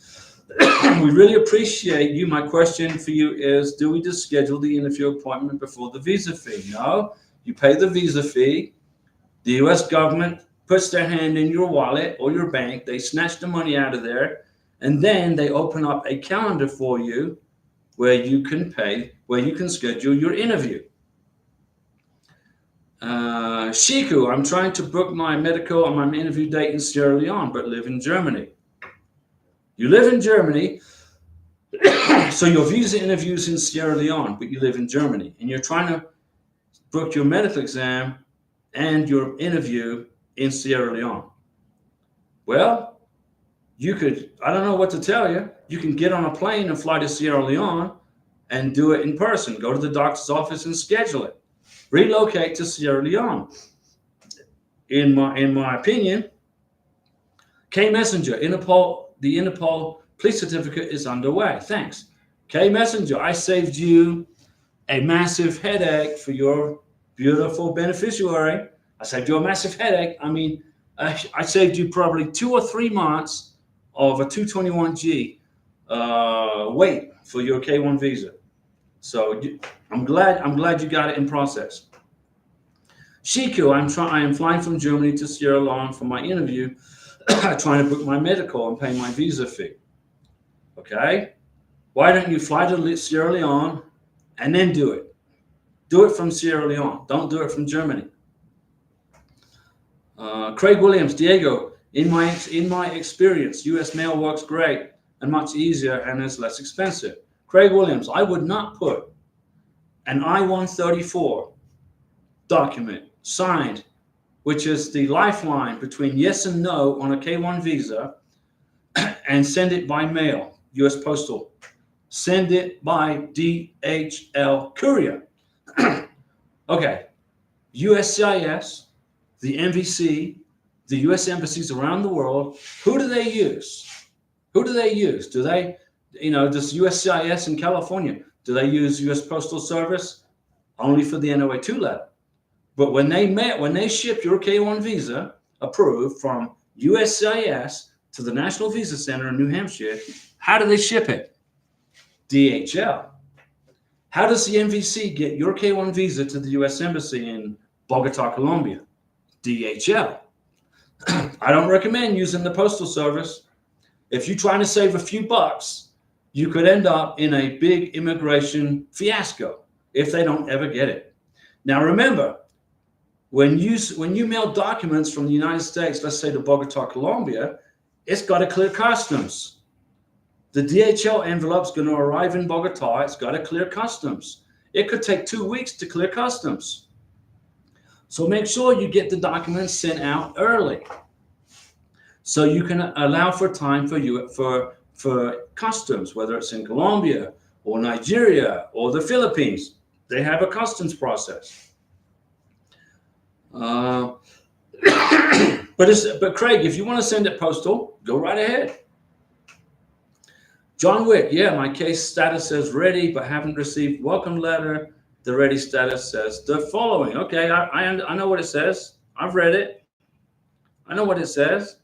We really appreciate you. My question for you is, do we just schedule the interview appointment before the visa fee? No, you pay the visa fee. The U.S. government puts their hand in your wallet or your bank. They snatch the money out of there, and then they open up a calendar for you where you can schedule your interview. Shiku, I'm trying to book my medical and my interview date in Sierra Leone, but live in Germany. You live in Germany, so your visa interview's in Sierra Leone, but you live in Germany, and you're trying to book your medical exam and your interview in Sierra Leone. Well, you could, I don't know what to tell you. You can get on a plane and fly to Sierra Leone and do it in person. Go to the doctor's office and schedule it. Relocate to Sierra Leone. In my opinion, K Messenger, the Interpol police certificate is underway. Thanks. K Messenger, I saved you a massive headache for your beautiful beneficiary. I saved you a massive headache. I mean, I saved you probably 2 or 3 months of a 221G wait for your K1 visa. So I'm glad you got it in process. Shiku, I am flying from Germany to Sierra Leone for my interview, trying to book my medical and pay my visa fee. Okay? Why don't you fly to Sierra Leone and then do it? Do it from Sierra Leone. Don't do it from Germany. Craig Williams, Diego, in my experience, U.S. mail works great and much easier and is less expensive. Craig Williams, I would not put an I-134 document signed which is the lifeline between yes and no on a K1 visa, and send it by mail, U.S. Postal. Send it by DHL courier. Okay, USCIS, the MVC, the U.S. embassies around the world, who do they use? Who do they use? Do they, does USCIS in California, do they use U.S. Postal Service? Only for the NOA2 letter. But when they ship your K1 visa approved from USCIS to the National Visa Center in New Hampshire, how do they ship it? DHL. How does the MVC get your K1 visa to the U.S. Embassy in Bogota, Colombia? DHL. I don't recommend using the Postal Service. If you're trying to save a few bucks, you could end up in a big immigration fiasco if they don't ever get it. Now remember, when you mail documents from the United States, let's say to Bogota, Colombia, it's got to clear customs. The DHL envelope's going to arrive in Bogota. It's got to clear customs. It could take 2 weeks to clear customs. So make sure you get the documents sent out early, so you can allow for time for customs, whether it's in Colombia or Nigeria or the Philippines. They have a customs process. But Craig, if you want to send it postal, go right ahead. John Wick, yeah, my case status says ready, but haven't received welcome letter. The ready status says the following. Okay, I know what it says. I've read it. I know what it says.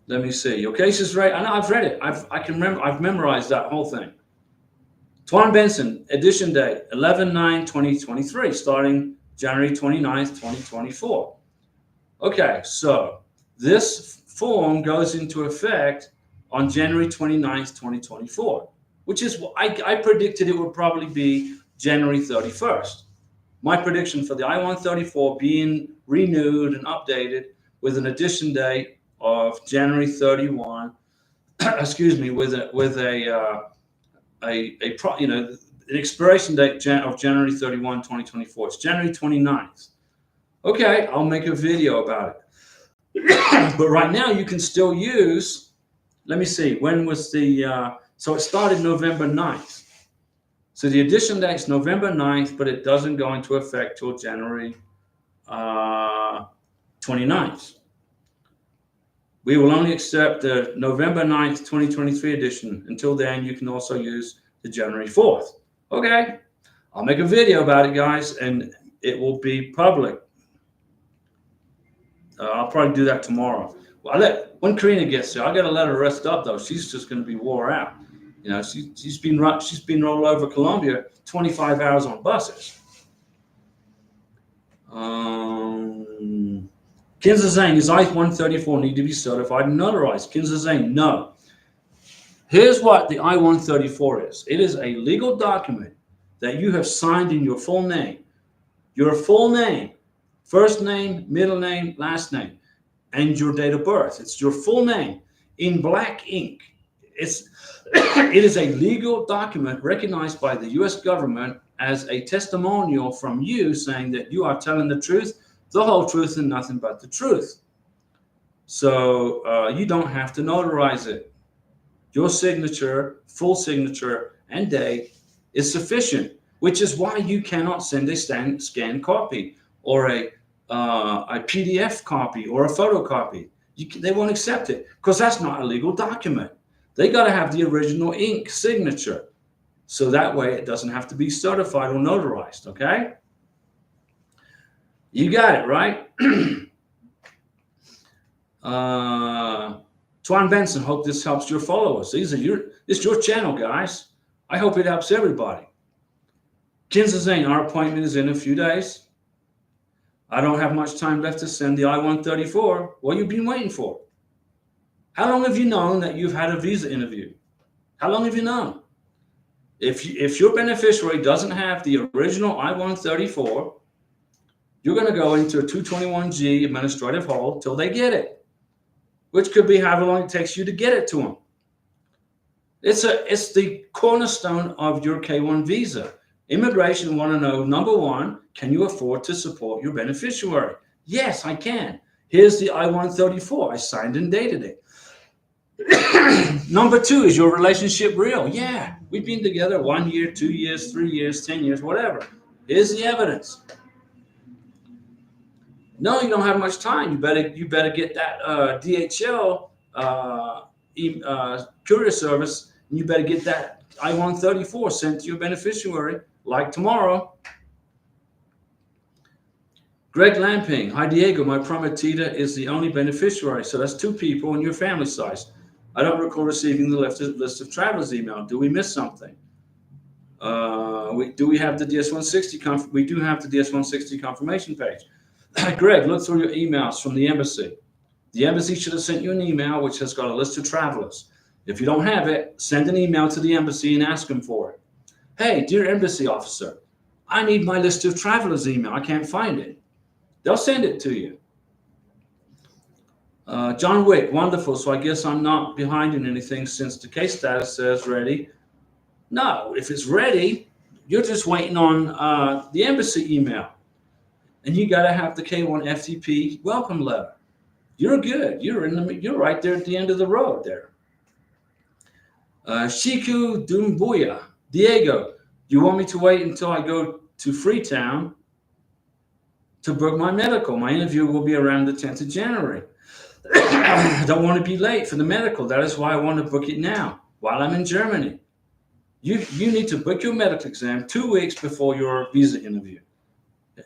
Let me see. Your case is right. I know I've read it. I've memorized that whole thing. Twan Benson, edition date 11/9/2023, starting January 29th, 2024. Okay, so this form goes into effect on January 29th, 2024, which is what I predicted it would probably be January 31st. My prediction for the I-134 being renewed and updated with an edition date of January 31, excuse me, with an expiration date of January 31, 2024. It's January 29th. Okay, I'll make a video about it. But right now you can still use, let me see, when was so it started November 9th. So the edition date's November 9th, but it doesn't go into effect till January 29th. We will only accept the November 9th, 2023 edition. Until then, you can also use the January 4th. Okay, I'll make a video about it, guys, and it will be public. I'll probably do that tomorrow. When Karina gets there, I got to let her rest up, though. She's just going to be wore out. She's been all over Colombia, 25 hours on buses. Kinza Zane, is I-134 need to be certified and notarized? Kinza Zane, no. Here's what the I-134 is. It is a legal document that you have signed in your full name. Your full name, first name, middle name, last name, and your date of birth. It's your full name in black ink. It is a legal document recognized by the U.S. government as a testimonial from you saying that you are telling the truth, the whole truth, and nothing but the truth. So you don't have to notarize it. Your signature, full signature, and date is sufficient, which is why you cannot send a scanned copy or a PDF copy or a photocopy. They won't accept it because that's not a legal document. They got to have the original ink signature, so that way it doesn't have to be certified or notarized. Okay, you got it right. Twan Benson, hope this helps your followers. This is your channel, guys. I hope it helps everybody. Kinza Zane, our appointment is in a few days. I don't have much time left to send the I-134. What you've been waiting for? How long have you known that you've had a visa interview? How long have you known? If your beneficiary doesn't have the original I-134, you're going to go into a 221G administrative hold till they get it, which could be however long it takes you to get it to them. It's the cornerstone of your K1 visa. Immigration want to know, number one, can you afford to support your beneficiary? Yes, I can. Here's the I-134. I signed and dated it. Number two, is your relationship real? Yeah, we've been together 1 year, 2 years, 3 years, 10 years, whatever. Here's the evidence. No, you don't have much time. You better get that DHL courier service, and you better get that I-134 sent to your beneficiary like tomorrow. Greg Lamping, hi Diego, my prometida is the only beneficiary, so that's two people in your family size. I don't recall receiving the list of travelers email. Do we miss something? Do we have the DS-160? We do have the DS-160 confirmation page. Greg, look through your emails from the embassy. The embassy should have sent you an email which has got a list of travelers. If you don't have it, send an email to the embassy and ask them for it. Hey, dear embassy officer, I need my list of travelers email. I can't find it. They'll send it to you. John Wick, wonderful. So I guess I'm not behind in anything since the case status says ready. No, if it's ready, you're just waiting on the embassy email. And you got to have the K1 FTP welcome letter. You're good. You're right there at the end of the road there. Shiku Dumbuya, Diego, you want me to wait until I go to Freetown to book my medical? My interview will be around the 10th of January. I don't want to be late for the medical. That is why I want to book it now, while I'm in Germany. You need to book your medical exam 2 weeks before your visa interview.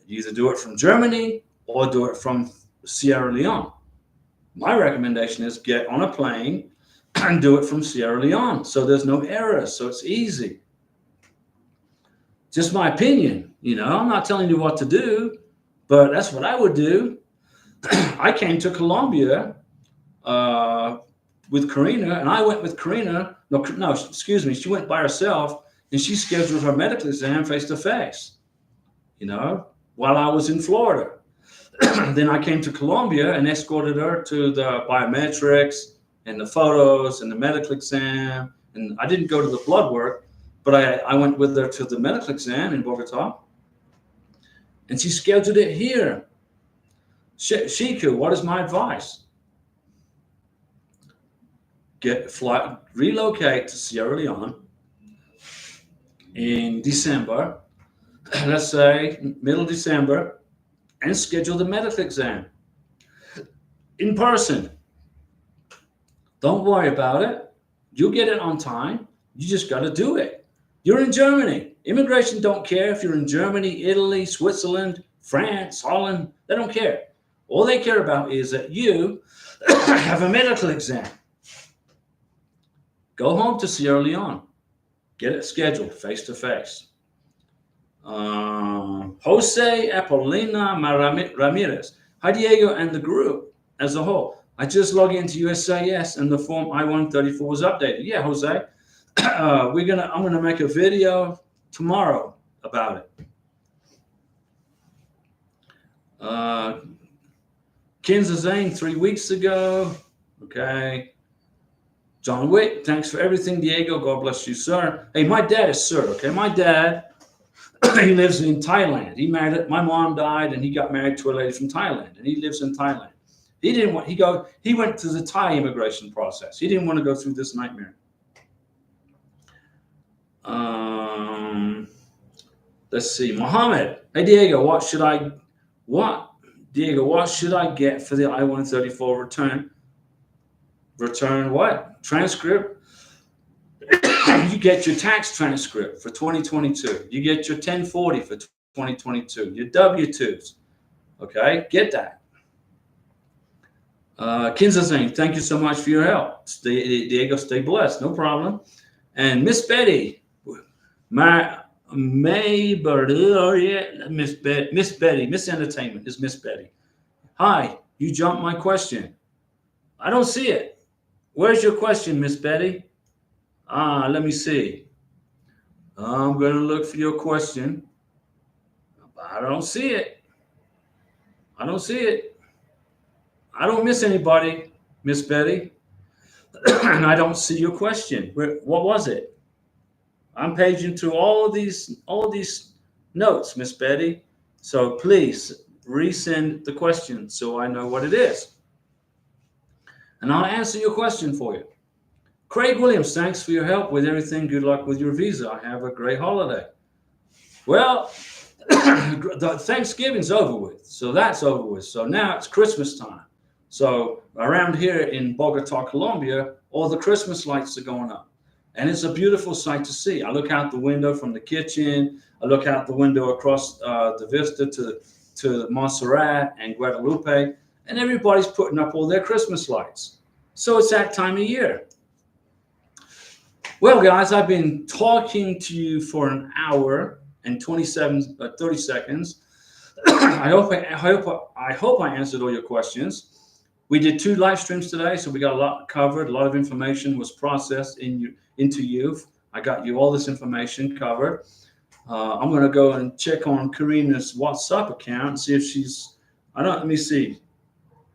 You either do it from Germany or do it from Sierra Leone. My recommendation is get on a plane and do it from Sierra Leone, so there's no errors, so it's easy. Just my opinion, I'm not telling you what to do, but that's what I would do. I came to Colombia with Karina, and I went with Karina. No, excuse me. She went by herself, and she scheduled her medical exam face to face. While I was in Florida. Then I came to Colombia and escorted her to the biometrics and the photos and the medical exam. And I didn't go to the blood work, but I went with her to the medical exam in Bogota. And she scheduled it here. Shiku, what is my advice? Relocate to Sierra Leone in December, let's say middle December, and schedule the medical exam in person. Don't worry about it. You'll get it on time. You just got to do it. You're in Germany. Immigration don't care if you're in Germany, Italy, Switzerland, France, Holland. They don't care. All they care about is that you have a medical exam. Go home to Sierra Leone. Get it scheduled face to face. Jose Apolina Ramirez. Hi, Diego and the group as a whole. I just logged into USAS and the form I-134 was updated. Yeah, Jose. I'm gonna make a video tomorrow about it. Kinza Zane 3 weeks ago. Okay. John Wick, thanks for everything, Diego. God bless you, sir. Hey, my dad is sir. Okay, my dad. He lives in Thailand. My mom died, and he got married to a lady from Thailand, and he lives in Thailand. He went to the Thai immigration process. He didn't want to go through this nightmare. Let's see, Mohammed. Hey, Diego, what should I get for the I-134 return? Return what? Transcript? You get your tax transcript for 2022. You get your 1040 for 2022. Your W-2s. Okay, get that. Kinza saying, thank you so much for your help. Diego, stay blessed. No problem. And Miss Betty, Miss Entertainment is Miss Betty. Hi, you jumped my question. I don't see it. Where's your question, Miss Betty? Let me see. I'm going to look for your question. I don't see it. I don't miss anybody, Miss Betty. And I don't see your question. What was it? I'm paging through all of these notes, Miss Betty. So please resend the question so I know what it is, and I'll answer your question for you. Craig Williams, thanks for your help with everything. Good luck with your visa. Have a great holiday. Well, the Thanksgiving's over with, so that's over with. So now it's Christmas time. So around here in Bogota, Colombia, all the Christmas lights are going up, and it's a beautiful sight to see. I look out the window from the kitchen. I look out the window across the vista to Montserrat and Guadalupe, and everybody's putting up all their Christmas lights. So it's that time of year. Well, guys, I've been talking to you for an hour and 30 seconds. I hope I answered all your questions. We did 2 live streams today, so we got a lot covered. A lot of information was processed into you. I got you all this information covered. I'm going to go and check on Karina's WhatsApp account and see if she's. Let me see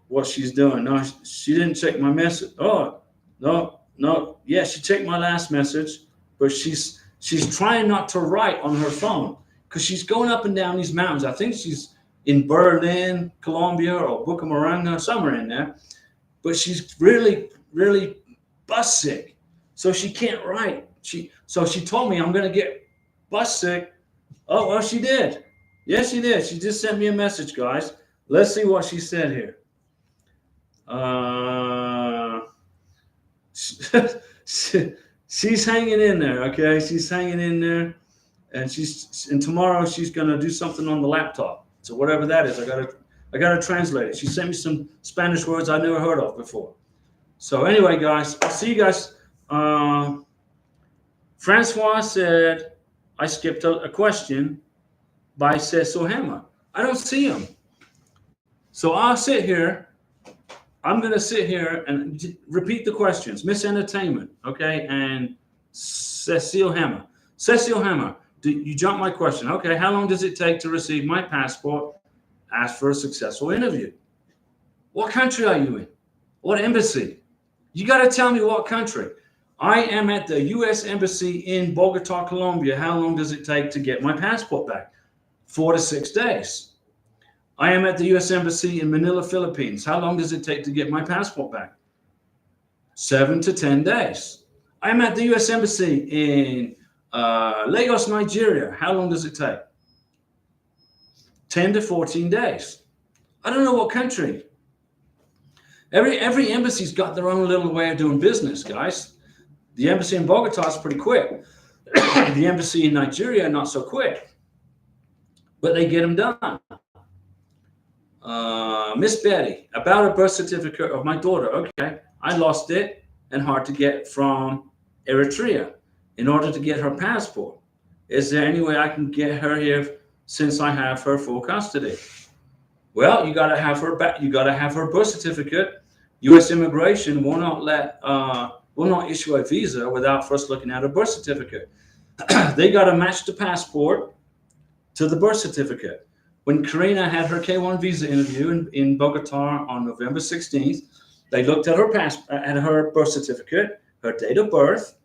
what she's doing. No, she didn't check my message. Oh, no. Yeah, she checked my last message, but she's trying not to write on her phone because she's going up and down these mountains. I think she's in Berlin, Colombia, or Bucaramanga, somewhere in there. But she's really, really bus sick, so she can't write. So she told me I'm going to get bus sick. Oh, well, she did. Yes, she did. She just sent me a message, guys. Let's see what she said here. She's hanging in there, okay? She's hanging in there, and tomorrow she's gonna do something on the laptop. So whatever that is, I gotta translate it. She sent me some Spanish words I never heard of before. So anyway, guys, I'll see you guys. Francois said I skipped a question by Cecil Hammer. I don't see him, so I'll sit here. I'm going to sit here and repeat the questions. Miss Entertainment, okay, and Cecile Hammer. Cecile Hammer, you jumped my question. Okay, how long does it take to receive my passport? Ask for a successful interview. What country are you in? What embassy? You got to tell me what country. I am at the U.S. Embassy in Bogota, Colombia. How long does it take to get my passport back? 4 to 6 days. I am at the U.S. Embassy in Manila, Philippines. How long does it take to get my passport back? 7 to 10 days. I am at the U.S. Embassy in Lagos, Nigeria. How long does it take? 10 to 14 days. I don't know what country. Every embassy's got their own little way of doing business, guys. The embassy in Bogota is pretty quick. The embassy in Nigeria, not so quick. But they get them done. Miss Betty, about a birth certificate of my daughter. Okay, I lost it and hard to get from Eritrea in order to get her passport. Is there any way I can get her here since I have her full custody? Well, you got to have her back. You got to have her birth certificate. U.S. immigration will not issue a visa without first looking at her birth certificate. They got to match the passport to the birth certificate. When Karina had her K-1 visa interview in Bogota on November 16th, they looked at her birth certificate, her date of birth,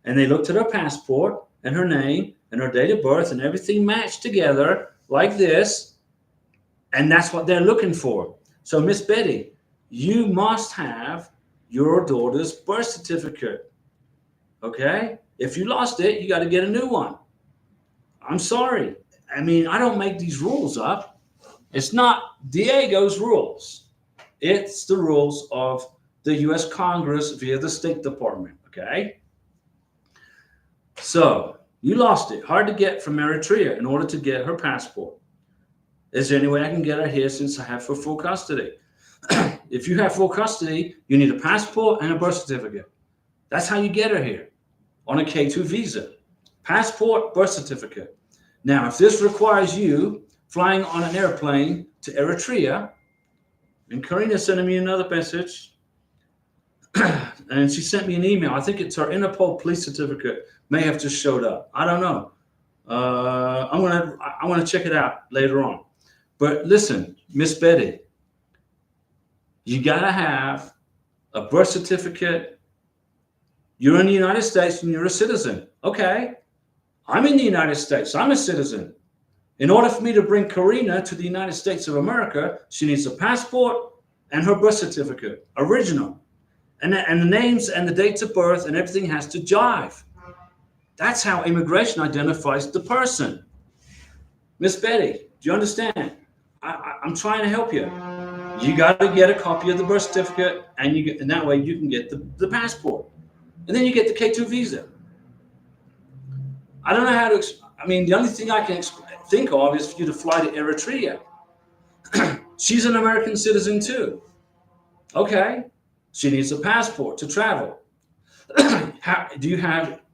and they looked at her passport and her name and her date of birth, and everything matched together like this, and that's what they're looking for. So, Miss Betty, you must have your daughter's birth certificate, okay? If you lost it, you got to get a new one. I'm sorry. I mean, I don't make these rules up. It's not Diego's rules. It's the rules of the U.S. Congress via the State Department, okay? So, you lost it. Hard to get from Eritrea in order to get her passport. Is there any way I can get her here since I have her full custody? If you have full custody, you need a passport and a birth certificate. That's how you get her here on a K-2 visa. Passport, birth certificate. Now, if this requires you flying on an airplane to Eritrea, and Karina sent me another message, and she sent me an email. I think it's her Interpol police certificate may have just showed up. I don't know. I'm gonna check it out later on. But listen, Miss Betty, you gotta have a birth certificate You're in the United States and you're a citizen. Okay, I'm in the United States. I'm a citizen. In order for me to bring Karina to the United States of America, she needs a passport and her birth certificate, original. And the names and the dates of birth and everything has to jive. That's how immigration identifies the person. Miss Betty, do you understand? I'm trying to help you. You got to get a copy of the birth certificate, and that way you can get the passport. And then you get the K2 visa. I don't know how to, I mean, the only thing I can think of is for you to fly to Eritrea. She's an American citizen too. Okay, she needs a passport to travel.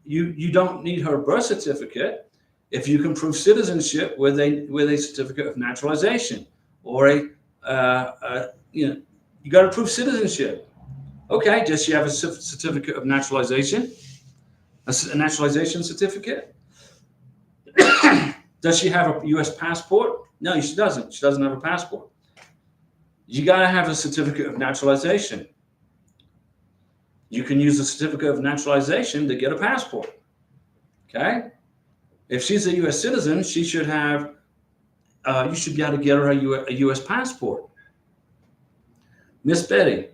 You don't need her birth certificate if you can prove citizenship with a certificate of naturalization or you got to prove citizenship. Okay, does she have a certificate of naturalization? A naturalization certificate? Does she have a U.S. passport? No, she doesn't. She doesn't have a passport. You got to have a certificate of naturalization. You can use a certificate of naturalization to get a passport. Okay? If she's a U.S. citizen, she should have. You should be able to get her a U.S. passport. Miss Betty,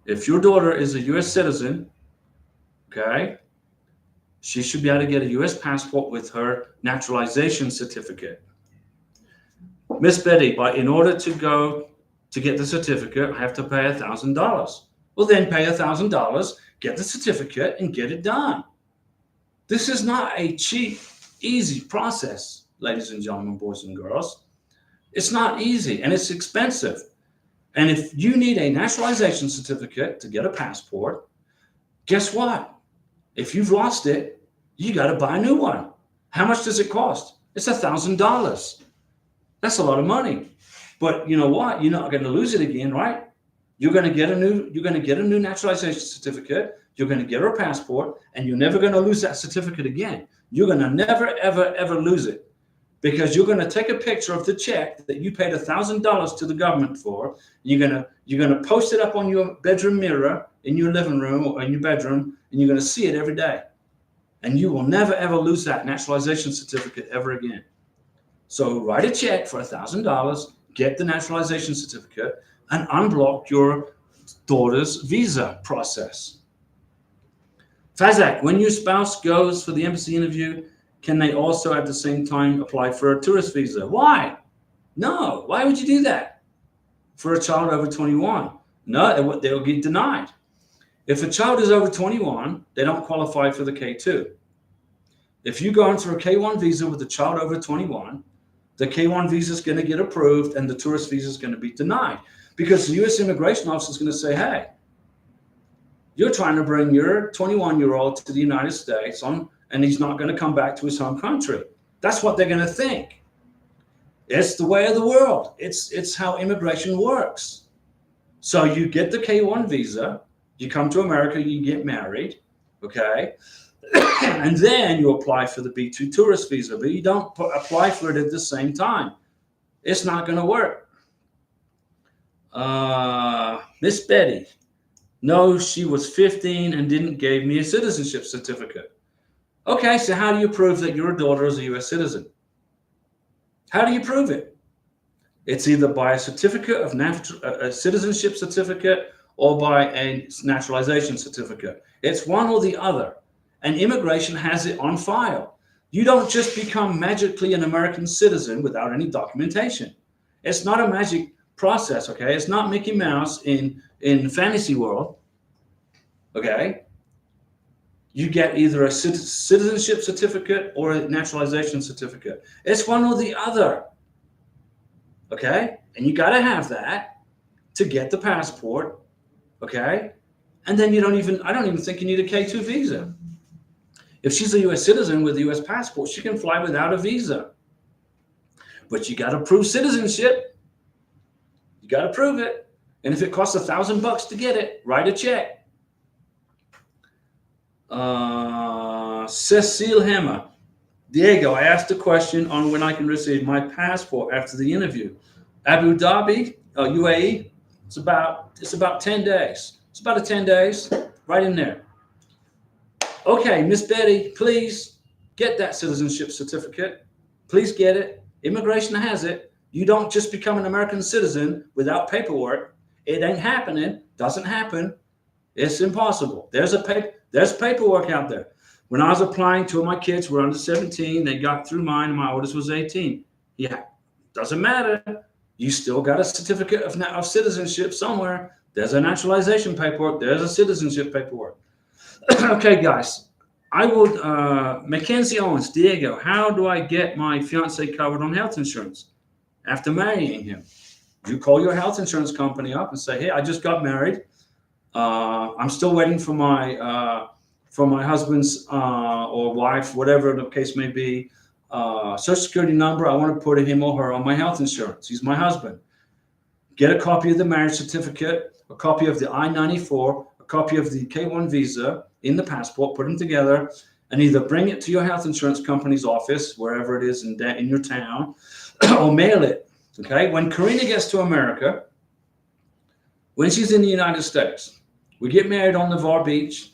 if your daughter is a U.S. citizen, okay, she should be able to get a U.S. passport with her naturalization certificate. Miss Betty, but in order to get the certificate, I have to pay $1,000. Well, then pay $1,000, get the certificate, and get it done. This is not a cheap, easy process, ladies and gentlemen, boys and girls. It's not easy, and it's expensive. And if you need a naturalization certificate to get a passport, guess what? If you've lost it, you got to buy a new one. How much does it cost? It's $1,000. That's a lot of money. But you know what? You're not going to lose it again, right? You're going to get a new naturalization certificate. You're going to get her a passport, and you're never going to lose that certificate again. You're going to never, ever, ever lose it, because you're going to take a picture of the check that you paid $1,000 to the government for. You're going to post it up on your bedroom mirror in your living room or in your bedroom, and you're going to see it every day. And you will never, ever lose that naturalization certificate ever again. So write a check for $1,000, get the naturalization certificate, and unblock your daughter's visa process. Fazak, when your spouse goes for the embassy interview, can they also at the same time apply for a tourist visa? Why? No. Why would you do that for a child over 21? No, they'll get denied. If a child is over 21, they don't qualify for the K2. If you go into a K1 visa with a child over 21, the K1 visa is going to get approved and the tourist visa is going to be denied, because the U.S. immigration officer is going to say, hey, you're trying to bring your 21-year-old to the United States and he's not going to come back to his home country. That's what they're going to think. It's the way of the world. It's how immigration works. So you get the K1 visa, you come to America, you get married, okay? And then you apply for the B2 tourist visa, but you don't apply for it at the same time. It's not going to work. Miss Betty, no, she was 15 and didn't give me a citizenship certificate. Okay, so how do you prove that your daughter is a U.S. citizen? How do you prove it? It's either by a certificate of a citizenship certificate or by a naturalization certificate. It's one or the other. And immigration has it on file. You don't just become magically an American citizen without any documentation. It's not a magic process, okay? It's not Mickey Mouse in fantasy world, okay? You get either a citizenship certificate or a naturalization certificate. It's one or the other, okay? And you got to have that to get the passport, okay? And then I don't even think you need a K2 visa. If she's a U.S. citizen with a U.S. passport, she can fly without a visa. But you got to prove citizenship. You got to prove it. And if it costs $1,000 to get it, write a check. Cecile Hammer. Diego, I asked a question on when I can receive my passport after the interview. Abu Dhabi, UAE, it's about 10 days. It's about 10 days, right in there. Okay, Miss Betty, please get that citizenship certificate. Please get it. Immigration has it. You don't just become an American citizen without paperwork. It ain't happening. Doesn't happen. It's impossible. There's paperwork out there. When I was applying, two of my kids were under 17. They got through mine, and my oldest was 18. Yeah, doesn't matter. You still got a certificate of citizenship somewhere. There's a naturalization paperwork. There's a citizenship paperwork. Okay, guys. I will, Mackenzie Owens, Diego, how do I get my fiance covered on health insurance after marrying him? You call your health insurance company up and say, hey, I just got married. I'm still waiting for my husband's or wife, whatever the case may be, social security number. I want to put him or her on my health insurance. He's my husband. Get a copy of the marriage certificate, a copy of the I-94, a copy of the K-1 visa in the passport, put them together, and either bring it to your health insurance company's office, wherever it is in your town, or mail it. Okay? When Karina gets to America, when she's in the United States, we get married on Navarre Beach.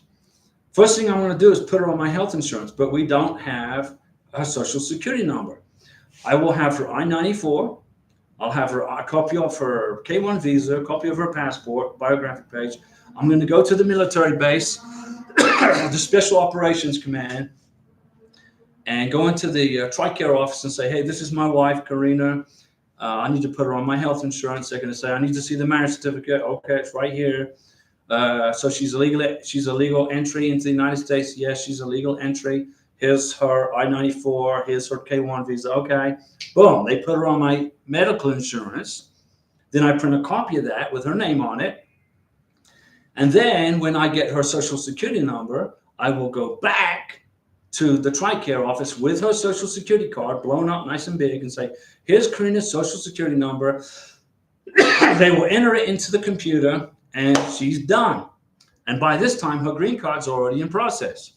First thing I'm going to do is put her on my health insurance, but we don't have her social security number. I will have her I-94. I'll have her a copy of her K-1 visa, a copy of her passport, biographic page. I'm going to go to the military base, the Special Operations Command, and go into the TRICARE office and say, hey, this is my wife, Karina. I need to put her on my health insurance. They're going to say, I need to see the marriage certificate. Okay, it's right here. So she's a legal entry into the United States. Yes, she's a legal entry. Here's her I-94. Here's her K-1 visa. Okay, boom. They put her on my medical insurance. Then I print a copy of that with her name on it. And then when I get her social security number, I will go back to the TRICARE office with her social security card blown up nice and big and say, here's Karina's social security number. They will enter it into the computer and she's done. And by this time, her green card's already in process.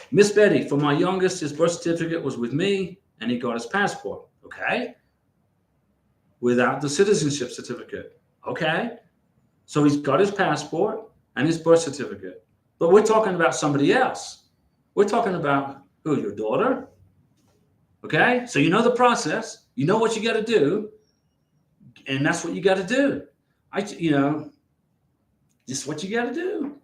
Miss Betty, for my youngest, his birth certificate was with me and he got his passport. Okay. Without the citizenship certificate. Okay. So he's got his passport and his birth certificate. But we're talking about somebody else. We're talking about who? Your daughter? Okay? So you know the process. You know what you got to do. And that's what you got to do. Just what you got to do.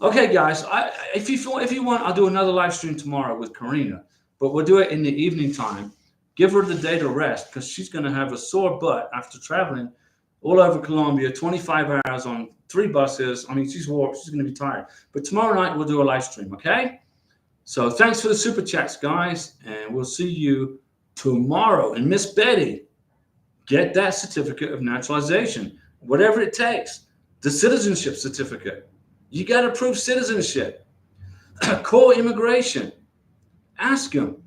Okay, guys. If you want, I'll do another live stream tomorrow with Karina. But we'll do it in the evening time. Give her the day to rest because she's going to have a sore butt after traveling all over Colombia, 25 hours on 3 buses. I mean, she's going to be tired. But tomorrow night, we'll do a live stream, okay? So thanks for the super chats, guys. And we'll see you tomorrow. And Miss Betty, get that certificate of naturalization, whatever it takes. The citizenship certificate. You got to prove citizenship. Call immigration. Ask them.